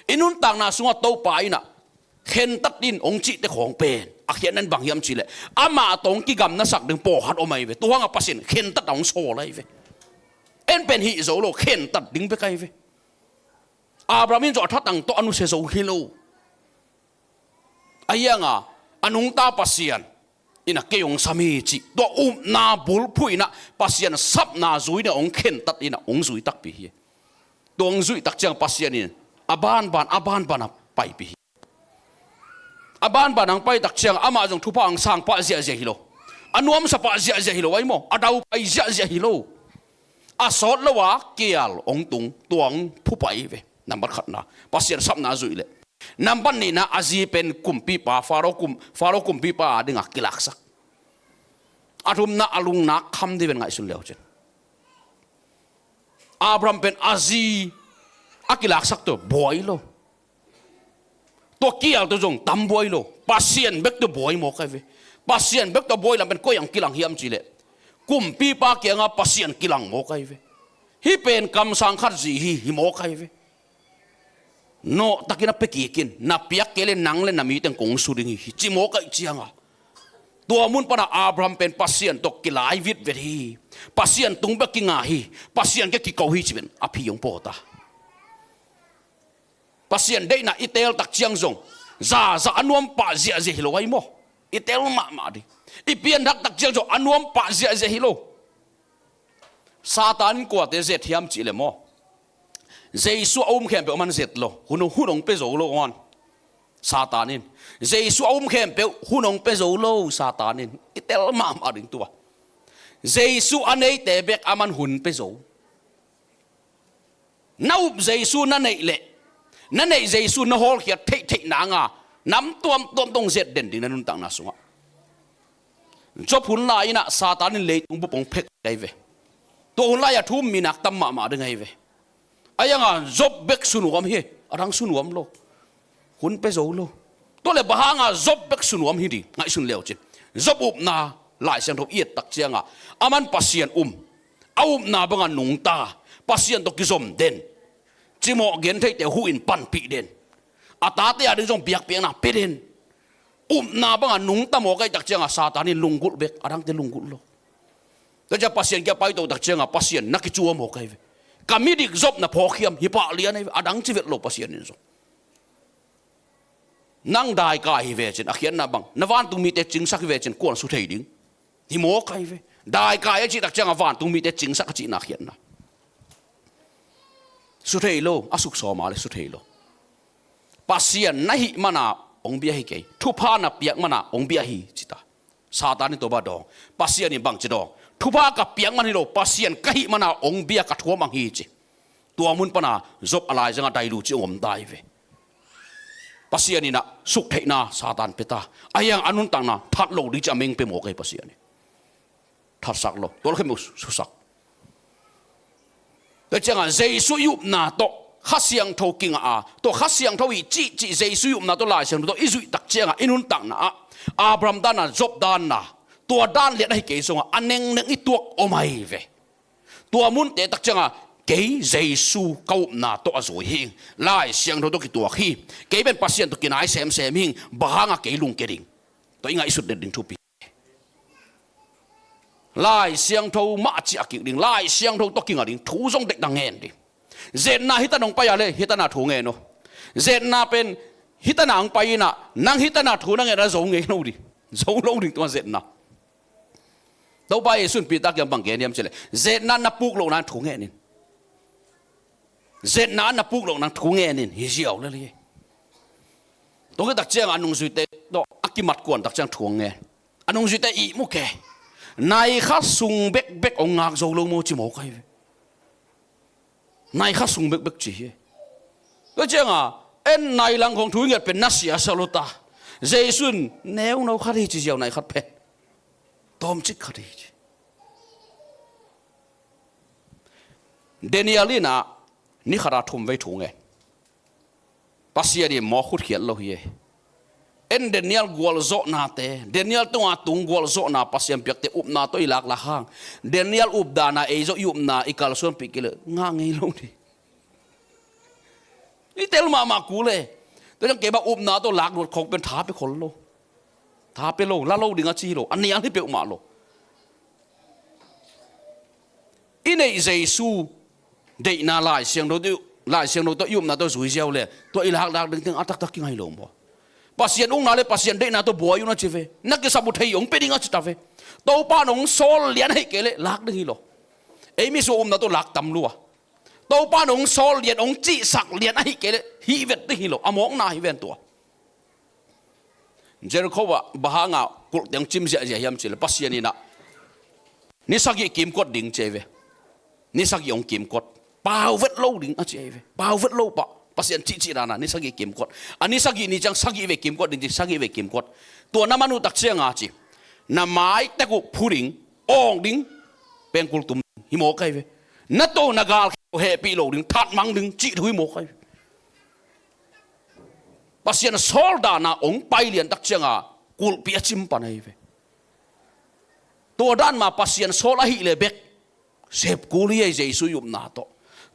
อินุนต่างน่ะสุงโตไปน่ะเห็นตัดดินองค์จิตแต่ของเป็นอาเขียนนั้นบางยามจิเลอามาตรงกิกำน่ะสักดึงโปหัดออกมาเวตัวงะปัสยาเห็นตัดองโซเลยเวเอ็นเป็นฮิโซโลเห็นตัดดึงไปไกลเวอับราฮัมจอดทัดตั้งตัวอนุเสโซฮิโลไอ้ยังอ่ะอนุงตาปัสยานอินักเกยองสามีจีตัวนาบุลพุยนะปัสยานซับนาจุยเนี่ยองเข็นตัดอินะองจุยตักปีเฮียตัวองจุยตักจังปัสยานี่อบานไปปีอบานนังไปตักจังอามาจงทุพอังสางปะเสียฮิโลอนุมสปะเสียฮิโลไว้โมอดาวไปเสียฮิโลอาสอดละวะเกียลองตุงตัวองผู้ไปเวนับบัดขัดนะปัสยานซับนาจุยเลยนับบันนี่นะอาจีเป็นกุมปีปาฟาโรกุมปีปาดึงอักกิลักสักอารุมนะอลุงนักคำที่เป็นไงสุดเลี้ยวเจนอับราฮัมเป็นอาจีอักกิลักสักตัวบอยโลตัวเกี่ยวตัวจงตั้มบอยโลปัสยานเบกตัวบอยโมกไอเวปัสยานเบกตัวบอยแล้วเป็นก้อยอังกิลังเฮียมจีเลกุมปีปาเกี่ยงอ่ะปัสยานกิลังโมกไอเวฮิเป็นคำสังขัดจีฮิโมกไอเวโนตักินับไปกี่กินนับเปียกเกลนังเลนามีแต่งกงสุดิงฮิจิโมกไอเจียงอ่ะตัวมุนปนะอับราฮัมเป็นปัสยานตกกิลายวิดเวทีปัสยานตุงเบกิงาฮีปัสยานแกกิเกาฮีจิเป็นอภิยงโปตาปัสยานได้น่ะอิเตลตักเจียงซงซาอันวมปะเสียฮิโลไว้โมอิเตลมาดิอีเปียนดักตักเจียงซงอันวมปะเสียฮิโลซาตานกว่าเตเซทียมจิเลโมเจสุอาเข้มเปอมันเสร็จโลหุ่นองเปโซโลงอนซาตานินเจสุอาเข้มเปหุ่นองเปโซโลซาตานินอิเตลมาดึงตัวเจสุอันนี้แต่เบกอามันหุ่นเปโซน่าอุบเจสุนั่นเองเละนั่นเองเจสุน่าฮอลเขียดเทนางอ่ะน้ำตัวตรงเสร็จเด่นดินั่นนุ่นต่างน่าสงะจบหุ่นลายน่ะซาตานินเลยตุ้งบุปงเพกไงเวตัวหุ่นลายทุ่มมีนักตั้มมาดึงไงเวอายังอ่ะจบเบกสุนวมเฮอรังสุนวมโลหุ่นเปโซโลตัวเล็บบ้างอ่ะจบเบกสุนวมฮิดีไงสุนเลี้ยวจิจบอุบนาหลายเสียงทุกเอียดตักเจียงอ่ะอามันปัสยานเอาอุบนาบังอันนุงตาปัสยานตกิจมเด่นจิโมเกนเทแต่หูอินปันปีเด่นอาตาเตียดึงจงเปียกนะปีเด่นอุบนาบังอันนุงตาโมกัยตักเจียงอ่ะซาตานิลุงกุลเบกอรังเตลุงกุลโลแต่จะปัสยานแกไปตัวตักเจียงอ่ะปัสยานนักกิจัวโมกัยกามิดิกจบนะพอเขียมฮิปะเลียนอดังชีวิตโลปัสยานินโซนั่งได้กายเวจินอาเขียนนะบังนวันตุมีแต่จิงสักเวจินกวนสุดเฮดิงฮิโมกายเวได้กายจิตักจังอวันตุมีแต่จิงสักจินาเขียนนะสุดเฮโลอสุกสอมาเลยสุดเฮโลปัสยานนะฮิมานาองเบียฮิเกยทุพานะเปียกมานาองเบียฮิจิตาซาตานิตัวบาดองปัสยานิบังจิดองทุบากับเปียงมันฮิโลปัสยานกะฮิมานาองเบียกัทัวมังฮีจิตัวมุนปนาจบอะไรจังไดลูจิอมได้เวปัสยานินะสุขเทนาซาตานเปตาอายังอนุนตังนะทัดโลดิจามิงเปโมกไอปัสยานิทัดสักโลตัวเราเข้มสุสักแต่จังอ่ะเจสุยุบนาโตข้าเสียงทกิงอ่ะตัวข้าเสียงทวีจีเจสุยุบนาโตลายเสียงตัวอิสุตักจังอ่ะอินุนตังนะอับรามดานะจบดานนะตัวด้านเลียดให้เกยสงอันนึงอีตัวโอไม่เวตัวมุนเตตักจังอ่ะเกยเจสุเขาหน้าตัวสวยหิงไล่เสียงตัวกิตัวขี้เกยเป็นปัสยานตัวกินไอเซมหิงบ้างอ่ะเกยลุงเกดิงตัวยังไงสุดเด่นทุปีไล่เสียงตัวมาจีอากิดิงไล่เสียงตัวตัวกินอะไรดิงทูจงเด็กดังเงินดิเจนนาฮิตานงไปอะไรฮิตานาทูเงินโนเจนนาเป็นฮิตานังไปน่ะนั่งฮิตานาทูนั่งเงินแล้วจงเงินโนดิจงลงดิตัวเจนนาตัวไปสุนปีตักยังบังเกนี่ยมเฉลยเจนนั้นนับปุกลงนั้นถุงเงินนี่เจนนั้นนับปุกลงนั้นถุงเงินนี่ฮิจิเอาเลยตรงนี้ตักเจียงอันนุ่งสุดเตะดอกอักกิมัดกวนตักเจียงถุงเงินอันนุ่งสุดเตะอีมุกแกนายข้าสุงเบกองงากโจลงโมจิโมกไอ้นายข้าสุงเบกจีก็เจียงอ่ะเอ็นนายหลังของถุงเงินเป็นนัสยาสลุตาเจสุนแนวเราขัดที่จีเจียวนายขัดเพะตอมจิกขัดที่ เดนิเอลิน่ะนี่ขราทุ่มไว้ถุงไงปัสยานี่หมอขุดเขียนเราเฮียเอ็นเดนิเอลกวลโซนาเตเดนิเอลตัวตุงกวลโซนาปัสยามเปียกเตอุบนาตัวอีหลักละห้างเดนิเอลอุบดานาเอโซยุบนาอีกาลส่วนปีกิเลง่ายลงดินี่เตลมากูเลยตัวยังเก็บอุบนาตัวหลักหลุดคงเป็นท้าไปคนโลท้าไปโลละโลดึงอาชีโลอันนี้อันที่เปียกมาโลอินเอเจสูเด็กน่าลายเสียงเราตัวยุบนาตัวสวยเจ้าเลยตัวอีหลักดึงถึงอัตตักยังไงลงบ่pasien ung nale pasien de na to boy una chive nak ke sabu thei ong peding a chitave to pa nong sol lian hei kele lak de hi lo ei mi so na to lak tam lu a to pa nong sol lian ong chi sak lian hei kele hi vet de hi lo among na hi ven to jericho wa bahanga kul teng chim sia sia hiam chile pasien ni na ni sagi kim kot ding cheve ni sagi ong kim kot pau vet lo ding a cheve pau vet lo pa pasien cici rana ni sagi kim kot ani sagi ni jang sagi ve kim kot ni sagi ve kim kot to namanu tak chiang a chi na mai ta ku phuring ong ding pengkul tum hi mo kai ve na to nagal he pi lo ding that mang ding chi thui mo kai pasien solda na ong pai lian tak chiang a kul pi chim pa nai ve to dan ma pasien sol a hi le bek sep kuli ai jesu yum na to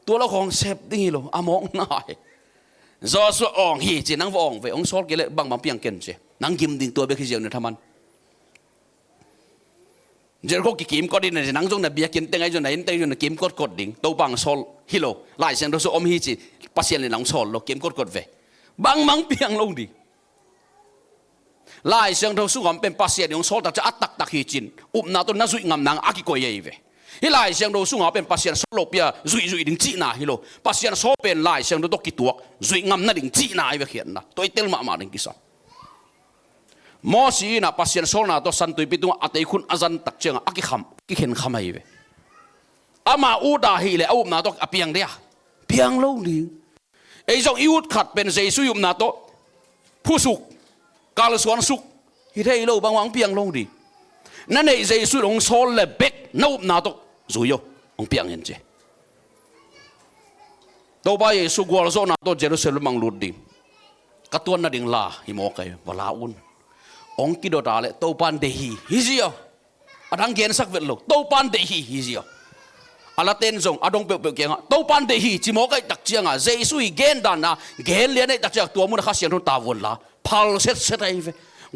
ตัวละของเซฟดิ้งloอามองน่ายจอสอ่องฮีจีนังว่องเวองซอลเกลบังบังเปียงเกินเจนังกิมดิ้งตัวเบคิเจียวเนี่ยทำมันเจอเขากิมก็ดิ้งเนี่ยนังจงเนี่ยเบียกินเต็งไอ้จงเนี่ยเต็งจงเนี่ยกิมก็กดดิ้งตัวบังซอลฮิโลไล่เสียงเราสู้อมฮีจีปัสเซียนเลยนังซอลเรากิมก็กดเวบังมังเปียงลงดิไล่เสียงเราสู้อมเป็นปัสเซียนของซอลแต่จะอัตตักฮีจินอุบนาตัวน่าสุยงามนังอากิโกยเย่เวฮิไล่เสียงเราสู้อมเป็นปัสเซียนโซโลเปียจุยดิ้งจีน่าฮิโลปัสเซียนโซเป็นไล่เสียงเราต้องกิตัวจุยงามนั่นดิ้งจีน่าเวเขียนนะตัวไอเตลมาดิ้งกิสันมอสีน่ะปัสเซียนโซน่ะตัวสันตุยปิตุงอัตไอคุณอาจันตักเจียงอากิขำกิเห็นขำไอเวอามาอูดาฮีเลยอุบนาตัวอเปียงเดียเปียงโลดิ้งไอจงอิวดขัดเป็นเจสุยุมนาตัวผู้สุกกาลสวนสุกฮิเทโลบางวังเปียงโลดิ้งนั่นไอเจสุองโซลเลเบกนูบนาตัวจุยโยองเปียงเห็นเจตัวไปเยซูกวลโซนาตัวเยรูซาเล็มมังลุดดิ้งกัตัวนั่นดิ้งลาฮิโมกัยวลาอุนองกิโดตาเลตัวปันเดฮีฮิซิโออดังเกนสักเวลโลตัวปันเดฮีฮิซิโออาลาเตนซงอดงเปียวเปียวเกียงตัวปันเดฮีจิโมกัยตักเจียงอ่ะเยซูอีเกนดานะเกนเลียนไอตักเจียงตัวมุนข้าเสียงทุนตาวนละพัลเซ็ตเซ็ตไอเว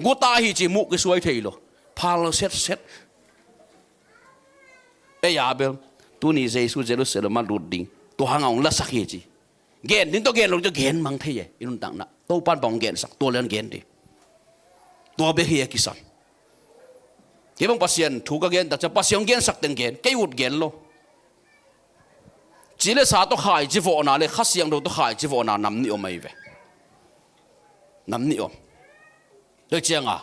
กูตาฮีจิมุกสวยเทโลพัลเซ็ตเซ็ตเอียเบลตัวนี้เยซูเยรูซาเล็มมันลุดดิ้งตัวหางองละสักเฮจีเกนดิ้งตัวเกนลงจะเกนมังเทียอินุนตังนะตัวปันบองเกนสักตัวเลียนเกนดิตัวเบฮีกิสันเก็บบังปัสเซียนถูกเกนแต่จะปัสเซียนเกนสักเต็งเกนแกยุดเกนโลจีเลสาตัวขายจีโฟนาเลยขัดเสียงเราตัวขายจีโฟนานำนิยมไม่เวนำนิยมเด็กเจียงอ่ะ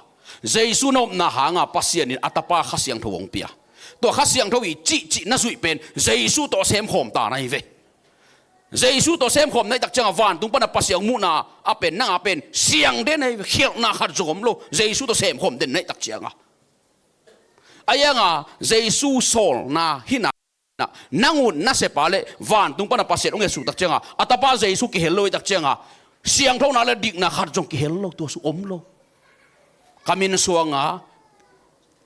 เจสุนอบนาหางอ่ะปัสเซียนนี่อัตปาขัดเสียงทวงเปียตัวขัดเสียงทวีจีน่าสุยเป็นเจสุตัวเซมขมตาในเวเจสุตัวเซมขมในตักจังวันตุงปนปัสเซียงมุนาอาเป็นนั่งอาเป็นเสียงเด่นในเขียวนาขัดจมโลเจสุตัวเซมขมเด่นในตักจังอ่ะไอ้ยังอ่ะเจสุโซลนาหินานั่งอุ่นน่าเสพาเลวันตุงปนปัสเซียงองเอสุตักจังอ่ะอัตปาเจสุกิเฮลโลตักจังอ่ะเสียงเท่านั้นเลยดิกนาขัดจงกิเฮลโลตัวสุอมโลคำมินสวงอ่ะ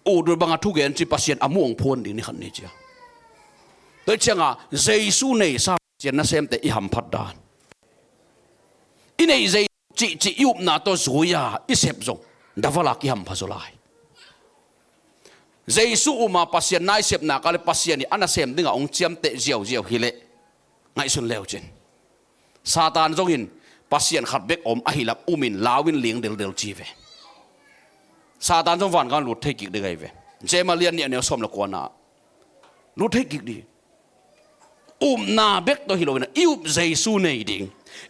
อูดูบังอาทุกเย็นจีปัสเซียนอามุงพวนดินี่ขันนี่เจ้าตัวจังอ่ะเจสุในซาเจนน่าเซมแต่อิหัมพัดดานอินเอเจจียุบนาตัวสุยาอิเสพจงดาวลักอิหัมพัดสุไลเจสุอุมาปัสเซียนนายเสพนักอะไรปัสเซียนนี่อันน่าเซมดึงองเจียมเตะเจียวฮิเลไงสุนเลวเจนซาตานจงหินปัสเซียนขัดเบกอมอหิลับอุมินลาวินเลียงเดลจีเวซาตานจงวันกันหลุดเทกิกได้ไงเวเจมาเลียนเนี่ยสมละกว่านาหลุดเทกิกดีนาเบกตัวฮิโลวินะอิวเจสุในดิ่ง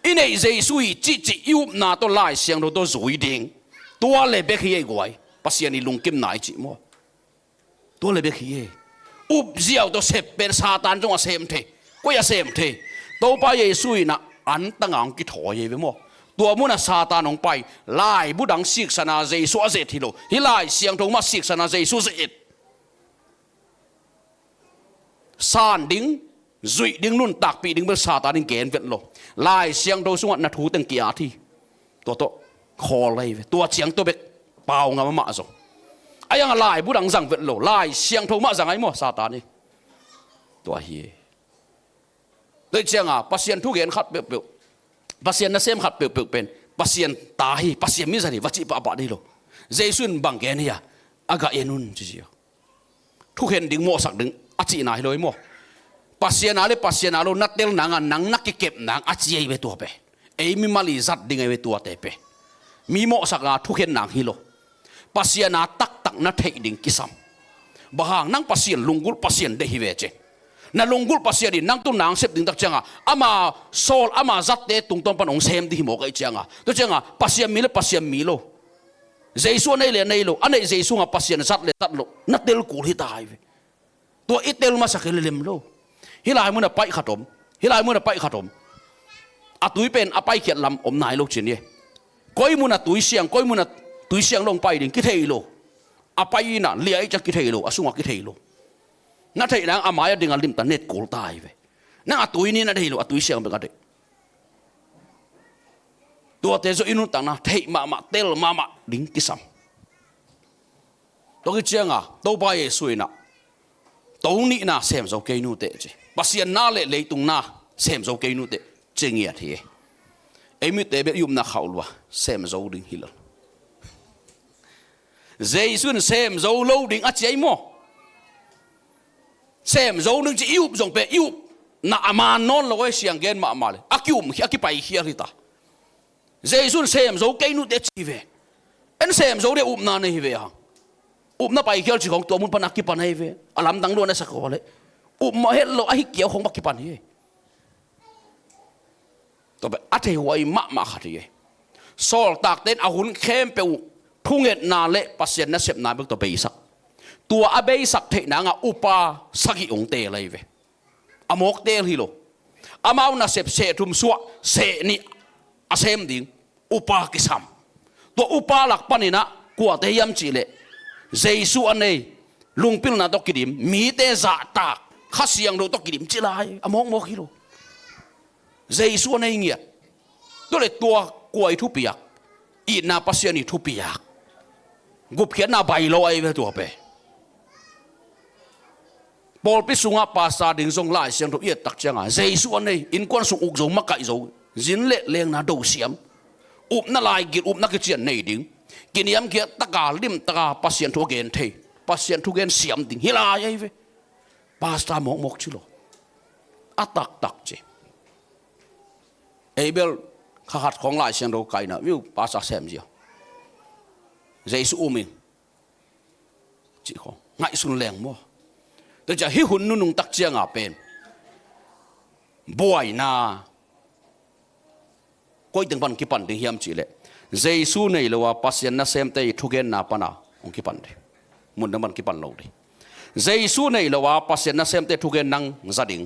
อินเอเจสุอีจีอิวนาตัวไล่เสียงตัวจุยดิ่งตัวเลเบกเฮียกวยปัสเซียนี่ลุงกิมนายจิโมตัวเลเบกเฮียเจียวตัวเสพเป็นซาตานจงอาเซมเทก็อย่าเซมเทตัวไปเยซูอีนะอันตั้งอังกิถอยเวโมตัวมุนะซาตานองไปไล่บุดังสิกษนาเจสุอาเจทิโลฮิไล่เสียงตรงมาสิกษนาเจสุเจตซานดิ่ง zui ding nun tak pi ding ber sa ta ding gen vet lo lai siang do sungat na thu teng kia thi to khol lai ve tua chiang to bek pau nga ma zo ayang lai bu dang zang vet lo lai siang tho ma zang ai mo sa ta ni to hi doi chiang pasien thu gen khat pe pe pasien na sem khat pe pe pen pasien ta hi pasien mi zani wachi pa ni lo jesun bang gen ya aga enun chi chi thu hen ding mo sak ding achi na hi loi mo pasien alo natel nanga nang nakikep nang achi ai ve to pe ei mi mali zat ding ai ve to te pe mi mo sak thu hen nang hi lo pasien tak na thei ding kisam bahang nang pasien lungul pasien de hi ve che na lungul pasien di nang tu nang sep ding tak changa ama sol ama zat te tung tom panong sem di mo kai changa to changa pasien mi lo jesu nei lo anei jesu nga pasien zat le tat lo na tel kul hi tai ve to itel ma sakele lem lo hilai mun pai khatom atui pen apai khiat lam om nai lo chin ye koi mun atui siang long pai ding ki thei lo apai na liai cha ki thei lo asunga ki thei lo na thei nang amaya ding alim ta net kul tai ve na atui ni na thei lo atui siang be ka de to te zo inu tang na thei ma tel ma ding kisam to ki chianga to ba ye suina to ni na sem zo ke nu te che pasien na le tung na sem zo ke nu te chengia thi emi te be yum na khaulwa sem zo ding hilal jaisun sem zo lo ding achai mo sem zo ding chi yup jong pe yup na aman non lo siang gen ma le akyum hi akipai hi rita jaisun sem zo ke nu te chi ve en sem zo de na nei ve ha na pai khial chi khong to mun pan akipan hai ve alam dang lo na sa ko le ma hello a hi kiao khong bakipan hi to be athei wai ma kha thi sol tak ten ahun khem pe thunget na le pasien na sep na bek to be sak tua abe sak the na nga upa sagi ong te lai ve amok tel hi lo amau na sep se thum suwa se ni asem ding upa kisam to upa lak panina kwa te yam chi le jesu anei lungpil na to kidim mi te za tak khasiang do to kidim chilai amok mo hi lo jesu anei ngia to le tua kuai thu piak i na pasien i thu piak gup khian na bai lo ai ve to pe bol pi sunga pasa ding zong lai siang to yet tak changa jesu anei in kon su uk zo ma kai zo jin le leng na do siam up na lai git up na ki chian nei ding kiniam kia taka lim taka pasien thu gen thei pasien thu gen siam ding hilai ai ve pasta mok chilo atak tak che ebel khat khong lai siang do kai na viu pasta sem ji jesu uming chi khong ngai sun leng mo to cha hi hun nu nung tak chiang a pen boy na koi teng ban ki pan ding hiam chi le jesu nei lo wa pasien na sem te thu gen na pana ong ki pan de mun na man ki pan lo de jesu nei lo wa pasien na sem te thu gen nang zading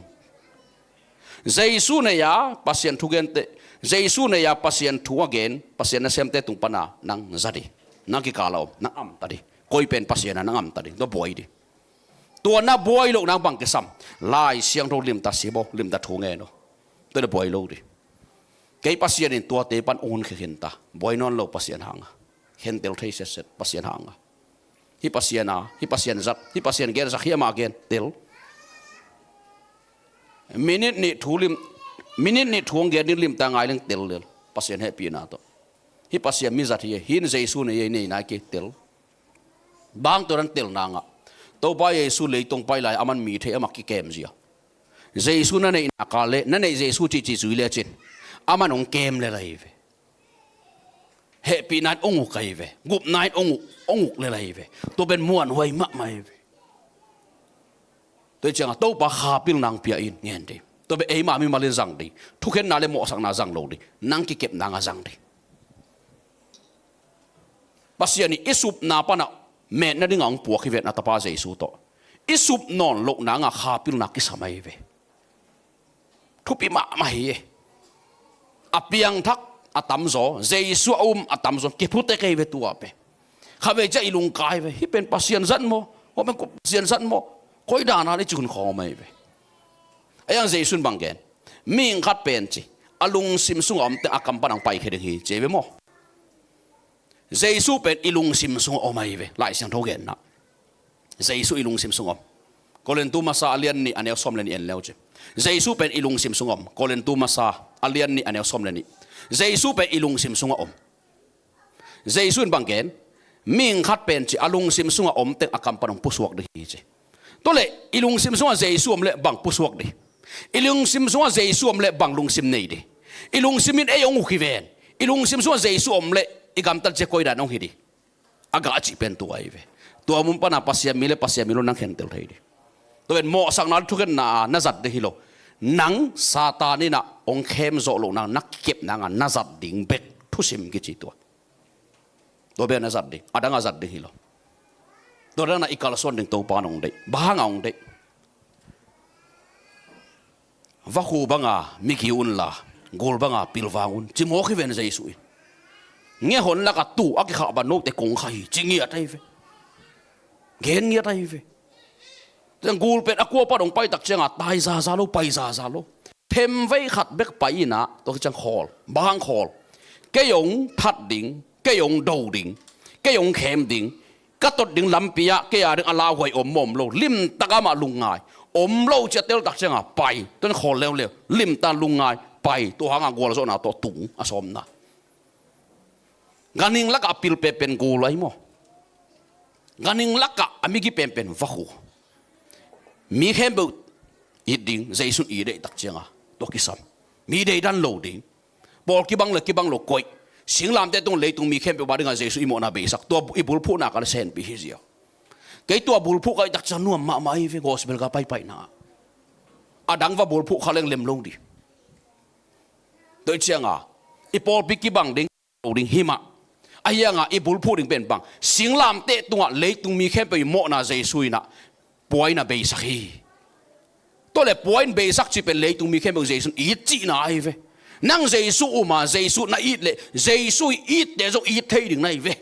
jesu ne ya pasien thu gen te jesu ne ya pasien thu again pasien na sem te tung pana nang zadi nang ki ka lo nang am ta di koi pen pasien na nang am ta di to boy di to na boy lo nang bang ke sam lai siang ro lim ta sibo lim ta thu nge no to the boy lo di cái pasien in tua te pan on khen ta boy non lo pasien hanga hen tel thei set pasien hanga hi pasien zat hi pasien ger za khiama gen tel minute ni thuang gen lim ta ngai leng tel lel pasien happy na to hi pasien mi zat hi hin jesu ne ye nei na ke tel bang to ran tel na nga to ba yesu le tong pai lai aman mi the amak ki kem zia jesu na nei na ka le na nei jesu chi zui le chin aman ong kem le lai ve happy night ong kai ve good night ong le lai ve to ben muan hoi ma mai ve to chang to ba kha pil nang pia in ngen de to be ei ma mi ma le zang de thu khen na le mo sang na zang lo de nang ki kep na nga zang de pasiani isup na pa na me na ding ang pu ki vet na ta pa jesu to isup non lo na nga kha pil na ki samai ve thu pi ma mai apiang thak atam zo jesu atam zo ki phute kai ve tu ape khave ja ilung kai ve hi pen pasien zan mo o men ko pasien zan mo koi da na le chun kho mai ve ayang Jesun banggen ming khat pen chi alung sim sung om te akam panang pai kheding hi chebe mo Jesu pen ilung sim sung omai ve lai siang thogen na Jesu ilung sim sung om kolen tu masa alian ni anel som len en leuche Jesu pen ilung sim sung om kolen tu masa alian ni anel som len ni Jesu pen ilung sim sung om Jesun banggen ming khat pen chi alung sim sung om te akam panang pusuak de hi che tole ilung sim sung Jesu om le bang pusuak de ilung sim sung Jesu om le bang lung sim nei de ilung simin eyong khiven ilung sim sung Jesu om le igam tal che koi da nong hi di aga chi pen tu ai ve tu amum pana pasia milo nang khen tel thei di to en mo sang na thuken na zat de hilo nang satani na ong khem zo lo nang nak kep nang na zat ding bek thu sim ki chi tu to be na zat di adanga zat de hilo to na ikal son ding to pa nong de bahang ong de va khu banga miki un la gol banga pilwangun chi mo khi ven Jesu nghe hồn là cả tù ác khảo bà nô te công khai chỉ nghĩa đây về ghen nghĩa đây về rằng gul pet aqua pa dong pai tak chang tai za lo pai za lo phem vei khat bek pai na to chang khol bang khol cái yong that ding cái yong đầu ding cái yong khem ding cái tot ding lampia cái à ding ala hoi mom lo lim takama lungai lo cha tel tak chang pai ton khol leo lim ta lungai pai to hanga gol so na to tung asom na ganing laka apil pepen gulay mo ganing laka amigi pepen vaku mi hembo iding Jesu ide tak chenga to kisam mi de dan lo ding bol kibang lo koi singlam te tung le tung mi hembo ba dinga Jesu imo na besak to ibul phu na ka sen bi hizia kai to bul phu kai tak chanu ma mai ve gospel ka pai na adang va bul phu khaleng lem lo di to chenga ipol bikibang ding ding hima ayanga ibul phu ding ben bang singlam te tunga leitung mi khem pe mo na Jesu na poina be sakhi to le point be sak chi pe leitung mi khem pe Jesu i chi na ai ve nang Jesu uma Jesu na i le Jesu i te zo i thei ding nai ve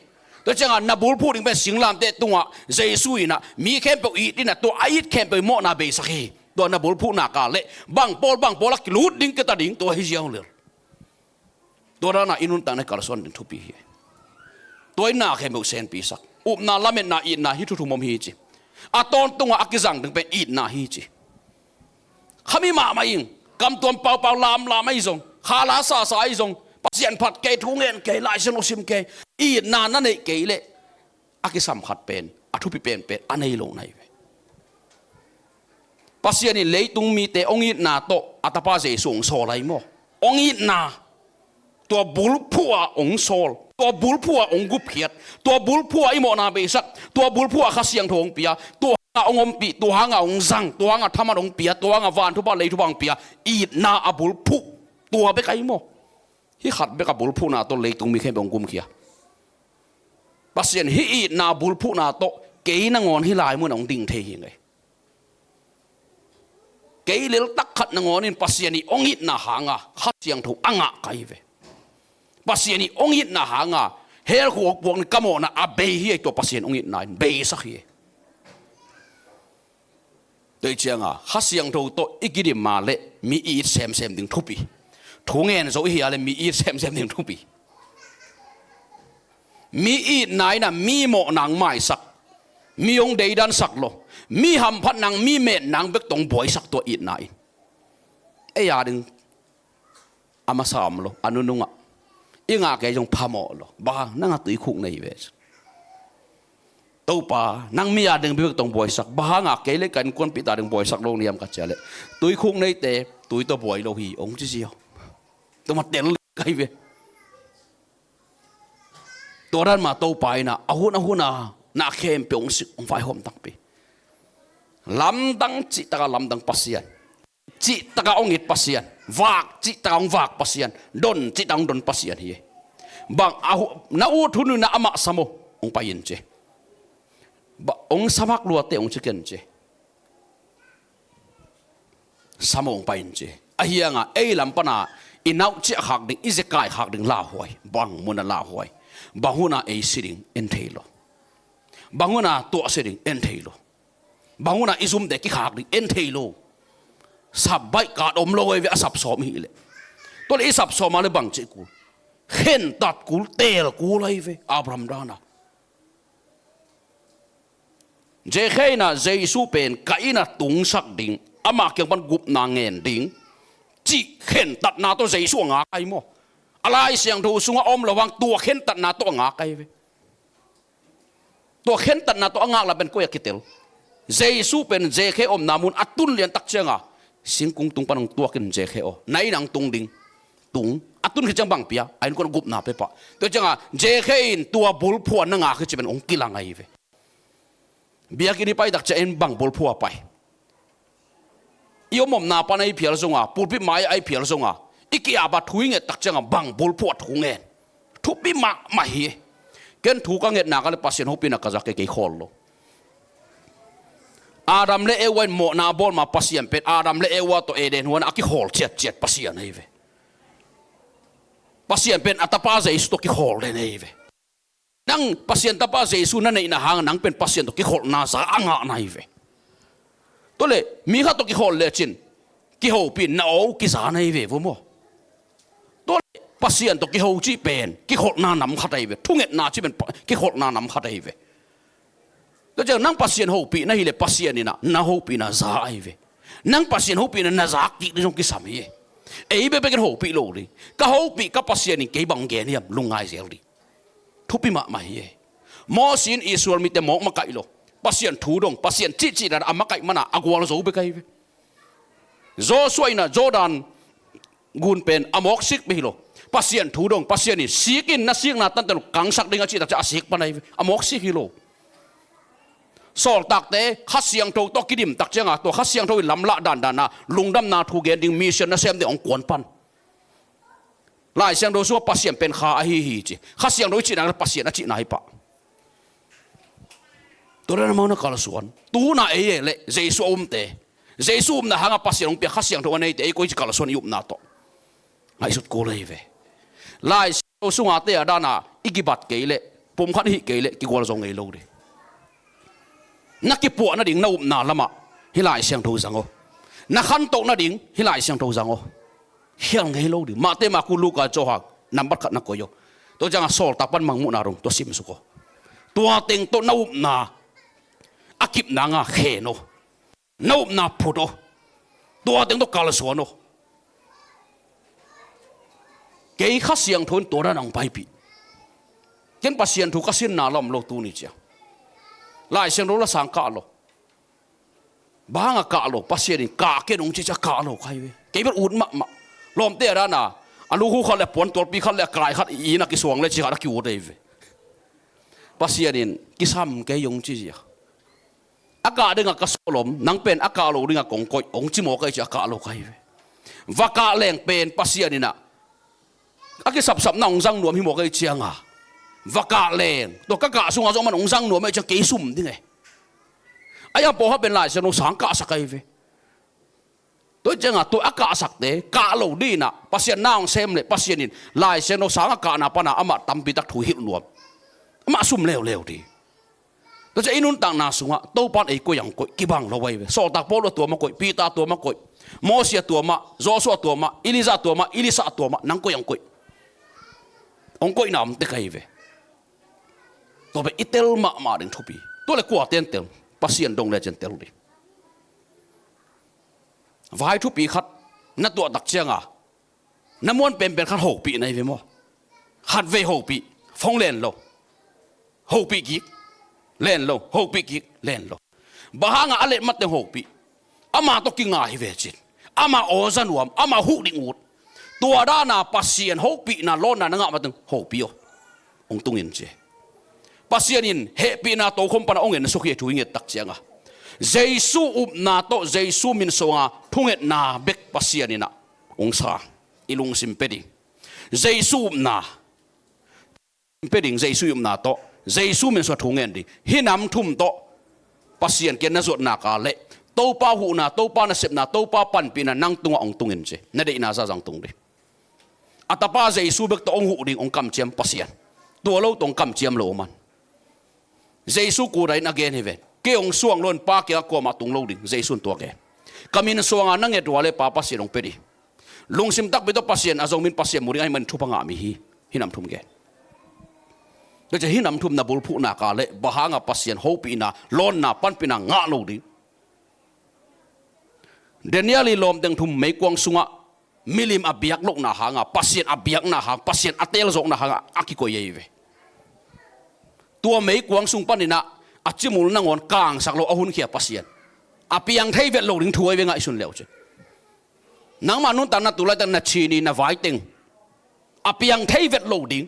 to changa na bul phu ding ben singlam te tunga Jesu na mi khem pe i din na to ai khem pe mo na be sakhi to na bul phu na ka le bang pol ak lut ding ke ta ding to hi jiao le to na inun ta na karson din thupi hi tôi na khem sen pi sak up na lamen na i na hi thu mom hi chi a ton tunga akizang ding pe i na hi chi khami ma ing kam tom pau lam mai zong khala sa i zong pasian phat ke thu ngen ke lai sen sim ke i na nei ke le akisam khat pen a thu pi pen anei lo nai ve pasian ni leitung mi te ong i na to atapa je sung so lai mo ong i na to bul phua ong solตัวบุลพัวองกุบเขียดตัวบุลพัวไอโมนาเบสักตัวบุลพัวข้าเสียงทงเปียตัวหางองปีตัวหางองซังตัวหางธรรมองเปียตัวหางวานทุบะเลยทุบังเปียอีนาอบุลพุตัวเบกไอโมฮิขัดเบกบุลพุนาตัวเลยตรงมีแค่บงกุมเขียปัสเซียนฮิอีนาบุลพุนาโตเกยนงอนฮิลายมือนองดิ่งเทียงไงเกยเลลตักขัดนงอนินปัสเซียนีองอิดนาหางะข้าเสียงถูกอ่างะไกเวpasien ni ongit na hanga hel ko pong kamo na abe hi to pasien ongit na be sa hi doi chianga hasiang tho to ikidi ma le mi i sem ding thupi thungen zo hi ale mi i sem ding thupi mi i nai na mi mo nang mai sak mi ong dei dan sak lo mi ham phat nang mi me nang bek tong boy sak to i nai e ya ding ama sam lo anununga inga ke jong phamo lo ba nang tui khuk nei ve to pa nang mi ya ding bi tong boy sak ba nga ke le kan kon pi ta ding boy sak lo niam ka chale tui khuk nei te tui to boy lo hi ong chi chiao to ma tel kai ve to ran ma to pai na ahuna na khem pe ong sik ong fai hom tak pi lam dang chi ta lam dang pasian chi ta ong it pasian vak chi tang vak pasian don chi tang don pasian hi bang ahu na u thunu na ama samo ong payin che ba ong samak lu te ong chicken che samo ong payin che ahianga ei lampana inau chi hak ding izekai hak ding la hoi bang muna la hoi bahuna ei sitting en thailo banguna to sitting en thailo banguna izum de ki hak ding en thailo สับใบกาดอมลอยเวอสับสอมฮีเลยตัวนี้สับสอมมาเลยบังเจกูเข็นตัดกูเตลกูเลยเวอับราฮัมดานะเจเคนะเจสูเป็นไก่นะตุงสักดิ่งอามาเกี่ยงบันกุบนางเงินดิ่งจีเข็นตัดนาตัวเจสูงาไก่โมอะไรเสียงทูสุงอมระวังตัวเข็นตัดนาตัวงาไก่เวตัวเข็นตัดนาตัวงาละเป็นกุยกิเตลเจสูเป็นเจเคอมนามุนอัตุนเลียนตักเชียงอ่ะสิงกุงตุงปันตัวกินเจเคอไหนนังตุงดิ่งตุงอัตุนคือจังบังเปียไอ้คนกุบนาไปปะตัวจังอ่ะเจเคอินตัวบุลพวนงาคือจะเป็นองค์กิลังไงเวเบียกินไปดักจะเอ็นบังบุลพัวไปยมมนาปานไอเพียรสงอ่ะปูปิไม้ไอเพียรสงอ่ะอีกอาบัดถุยเงตักจังบังบุลพัวถุงเงินทุบปิมาเฮเกินถูกเงินนักเลยปัสเซียนหุบปินักกระจักเกยขอลโลอาดัมเลเอวันโมนาบอลมาปัสเซียนเป็นอาดัมเลเอวาตัวเอเดนหัวนักกิขอลเจ็ดปัสเซียนไอเวปัสเซียนเป็นอัตปาเจสตัวกิขอลเลยไอเวนังปัสเซียนตาป้าเจสุนั่นในนาหางนังเป็นปัสเซียนตัวกิขอลนาซาอ่างนายเวตัวเลยมีข้าตัวกิขอลเลจินกิโฮปินนาโอกิสานายเวฟุโมตัวปัสเซียนตัวกิโฮจีเป็นกิขอลนานำขัดไอเวทุ่งเอ็ดนาจีเป็นกิขอลนานำขัดไอเวตัวเจ้านังปัสเซียนโฮปีนั่นเลยปัสเซียนนี่นาโฮปีนาซาไอเวนังปัสเซียนโฮปีนาซากิดิจงกิสามีเอ้ยเบเป็นกันโฮปีโลดิก็โฮปีกับปัสเซียนนี่เก็บบังเกนี่ยลุงไงเสียดิทุบปีมาเฮมอสินอิสราเอลมีแต่หมอกมาไก่โลปัสเซียนถูดงปัสเซียนจีนั่นอามาไก่มันอากวาลโซไปไก่โจสวยนะโจดันกุนเป็นอามอกซิกไปโลปัสเซียนถูดงปัสเซียนนี่สิกินนักสิกนาตั้งแต่กังสักดิ่งจีนั่นจะสิกปนไออามอกซิกฮิโลสอลตักเตะขัดเสียงโตตกิดิมตักเจ้าตัวขัดเสียงโตลำละดันนะลุงดำนาทูเกนดิ่งมิชชั่นนะเซมเดองกวนปันลายเสียงโดยส่วนปัสเซียนเป็นข้าฮีฮีจีข้าเสียงโดยจีนังปัสเซียนจีน่าฮิปะตัวนั้นมันนักการส่วนตัวน่าเอเล่เจสุอมเตเจสุอมน่ะหางปัสเซียนองเปียข้าเสียงโดนไอเตไอโกยจีการส่วนยุบนาโตไอสุดโกเลยเวลายเสียงโดยส่วนอาเตะด้าน่ะอีกิบัดเกยเล่ปุ่มขันฮิเกยเล่กิกวาลงเอโลดินักกิปวดน่ะดิ่งน่าอุบนาละมะฮิลายเสียงโดจังโอนักขันโตน่ะดิ่งฮิลายเสียงโดจังโอเฮียงเฮโลดิมาเตมาคูลูกาโจฮักนับบัตขัดนักโกโยตัวจังโซลตับปันมังมุนารงตัวซิมสุโกตัวเต็งตัวน่าอุบนาอากิบนางาเขโนน่าอุบนาพุโตตัวเต็งตัวกาลสวนโนเกยข้าเสียงทนตัวนั้นองไปปีเกินปัสเซียนถูกข้าเสียนนาลมโลตูนี่เจ้าลายเสียงโรละสังกาโลบางกาโลปัสเซียนกาเกนองจะกาโลใครเว้เกยเป็นอุดมะลมเตะร้าน่ะอันลูกเขาเลี้ยปนตัวปีเขาเลี้ยกลายขัดอีนักกิสวงเลยจีขัดกิวได้เว้ปัสยานินกิซ้ำเกยงจีเจียอากาศดึงกับสลมนังเป็นอากาศโลดึงกับกงกอยองจิโมกไอจีอากาศโลใครเว้วากาแรงเป็นปัสยานินน่ะอากิสับนั่งองซังหนวมหิโมกไอจีงอ่ะวากาแรงตัวกะกะสุงอาจมันองซังหนวมไอจะเกยซุ่มดิไงไอ้ยาโปเขาเป็นลายเสนสังกะสักไอเว้ตัวจังอ่ะตัวอากาศสักเดกาโลดีน่ะปัสยาน่างเซมเลยปัสยานินลายเสนสังอากาศน่ะปนะอามาตั้มปีตักถุยหิหนวมมาซุ่มเร็วดีแต่จะอินุนต่างนาสุงะโตปันไอ้กุยังกุยกิบังเราไว้โซตักโปลตัวมากุยปีตาตัวมากุยโมเสียตัวมาโจสัวตัวมาอิลิซาตัวมาอิลิซาตัวมานังกุยังกุยองกุยนำเตะไกเวตัวไปอิเตลมาดึงทุบีตัวเลยกว่าเตียนเตลปัสยันดงเลยเจนเตลดิวายทุบีขัดนัดตัวตักเชียงอ่ะน้ำมันเป็นขัดหกปีในเวมอขัดเวหกปีฟงเล่นโลหกปีกิกเล่นโลหกปีกิกเล่นโลบ้างอะไรมาเต็มหกปีอามาตกิงายเวจินอามาโอซันวมอามาหุดิงูดตัวด้านาปัสยันหกปีน่ะล้นน่ะนั่งมาตั้งหกปีอ๋องตุงอินเจปัสยันินเฮปีน่ะโตคมปนองเงินสุขีช่วยเงินตักเจียงอ่ะเจสูอุบนาโตเจสูมินสงาทุ่งเงินนาเบกปัสยันินะองศาอิลุงสิมเปดิเจสูอุบนาเป็นดิ่งใจซุยมนาโตใจซุมันสวดทุ่งเงินดิหินำทุ่มโตปัสยันเกณฑ์นสวดนากาเละโตป้าหูนาโตป้านาเสพนาโตป้าปันปีนานั่งตุงองตุงเงินเจนั่นเองน่าจะจังตุงดิอัตป้าใจซุเบกโตองหูดิ่งองกำเจียมปัสยันตัวเราตองกำเจียมโลมันใจซุกูไรนักเกณฑ์เฮเวนเกี่ยงส่วงล้นป้าเกี่ยกมาตุงโลดิ่งใจซุนตัวแก kamin suanga nang edwale pa pasien ong pedi lungsim tak beto pasien azong min pasien muring ai man thupanga mi hi hinam thum ge do je hinam thum na bulphu na ka le bahanga pasien hopi na lon na pan pina nga lo di Daniel lom deng thum mei kwang sunga milim abiak lok na hanga pasien abiak na hang pasien atel zok na hanga akiko yeve tua mei kwang sung panina achimul nangon kang saklo ahun khia pasien apiang thei vet lo ring thuai wenga isun leo che nang manun tan na tulai tan na chini na vai teng apiang thei vet lo ding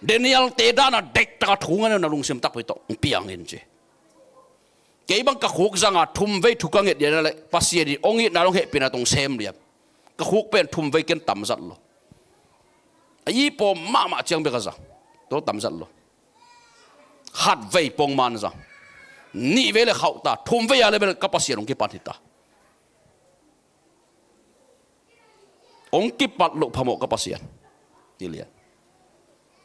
Daniel te da na dek ta thunga na lungsim tak oi to piang in che ke bang ka khok zanga thum ve thukang et ya le pasien di ongi na long he pina tong sem liam ka khok pen thum ve ken tam zat lo ai po ma chang be ka za to tam zat lo hat ve pong man za ni ve le khau ta thum ve ya le ka pasien ong ki pat ta ong ki pat lo phamo ka pasien ti lian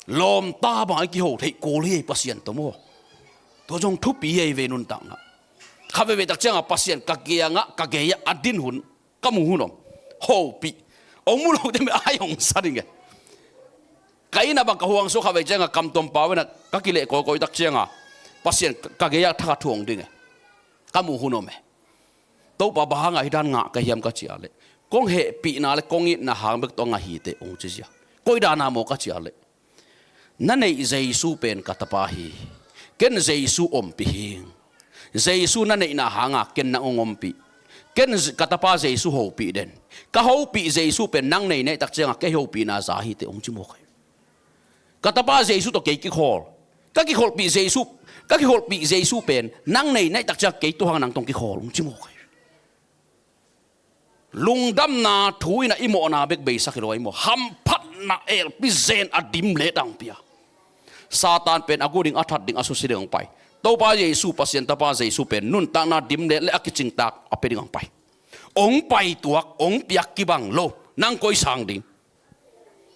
lom ta ba ki ho thei ko li pasien to mo to jong thu pi ye ve nun tang na khabe ve tak changa pasien ka ge nga ka ge ya adin hun ka mu hunom ho pi ong mu lo de me ayong sa ding ge kai na bang ka huang so khabe changa kam tom pa we na ka ki le ko ko tak changa pasien ka ge ya tha thuang ding ge ka mu hunom me to pa ba nga hidan nga ka hiam ka chia le kong he pi na le kong i na hang bek to nga hi te ong chi sia koi da na mo ka chia le na nei jesu pen ka tapa hi ken jesu om pi hing jesu na nei na hanga ken na ongom pi ken ka tapa jesu ho pi den ka ho pi jesu pen nang nei nei tak chenga ke ho pi na za hi te ong chi mo khai ka tapa jesu to ke ki khol ka ki khol pi jesu ka ki khol pi jesu pen nang nei nei tak cha ke to hang nang tong ki khol ong chi mo khai lungdam na thui na imo na bek be sakiro imo ham phat na el pi zen adim le dang pia Satan pen aguding athat ding aso sideng pai to pa Yesu pasien ta pa Yesu pen nun ta na dim le akiching tak apeding ang pai ong pai tuak ong piak ki bang lo nang koi sang ding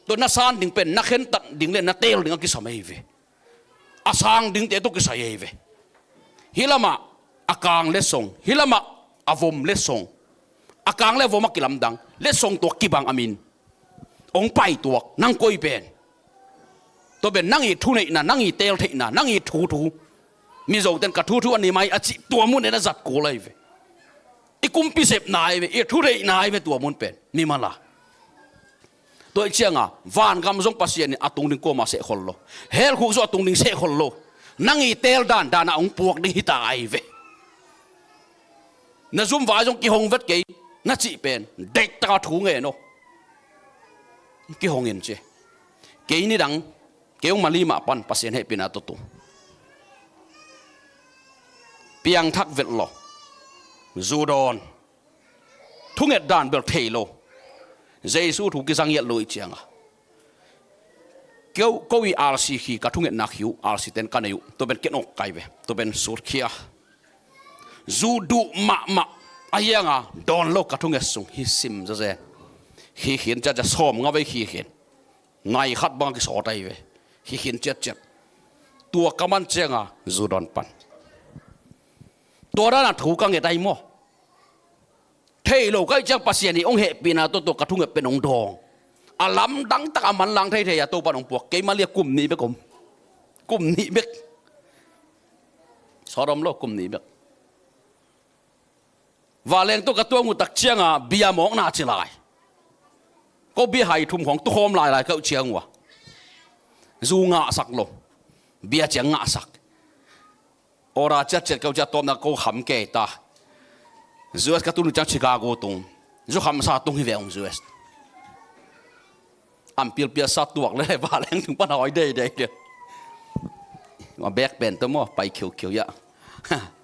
to na san ding pen na khen tat ding le na tel ding ki samai ve asang ding te to ki sai ve hilama akang le song hilama avom le song akang le voma kilam dang le song to ki bang amin ong pai tuak nang koi pen to ben nang i thu nei na nang i tel thei na nang i thu mi zo ten ka thu ani mai achi tua mun na zat ko lai ve i kum pi sep nai ve i thu rei nai ve tua mun pen mi mala to chianga van gam zong pasien atung ding ko ma se khol lo hel khu zo atung ding se khol lo nang i tel dan na ong puak ding hi ta ai ve na zum va jong ki hong vet ke na chi pen dek ta thu nge no ki hong in che ke ni dang keong malima pan pasien he pina to tu piang thak vet lo zudon thunget dan bel thelo jesu thu ki sang yet loi chianga keu kowi rc khi ka thunget nak hiu rc ten kanayu to ben kenok kai ve to ben sur khia zudu ma ayanga don lo ka thunget sung hi sim za ze hi hin cha som nga ve hi hin ngai khat bang ki so tai ve hi hin chet tua kaman chenga zudon pan tua ra na thu ka nge dai mo thei lo kai chang pasien ni ong he pina to ka thung pe nong dong alam dang tak aman lang thei thei ya to pan ong puak ke ma lia kum ni be kum ni be sorom lo kum ni be valeng to ka to ngu tak chenga bia mong na chi lai ko bi hai thum hong to khom lai ka chiang wa zu nga sak lo bia chang nga sak ora chat kau cha tom na ko kham ke ta zuas ka tu nu chang Chicago tung zu kham sa tung hi veong zuas am pil pia sa tuak le ba leng tung pa hoi dei de ma back pen to mo pai khiu ya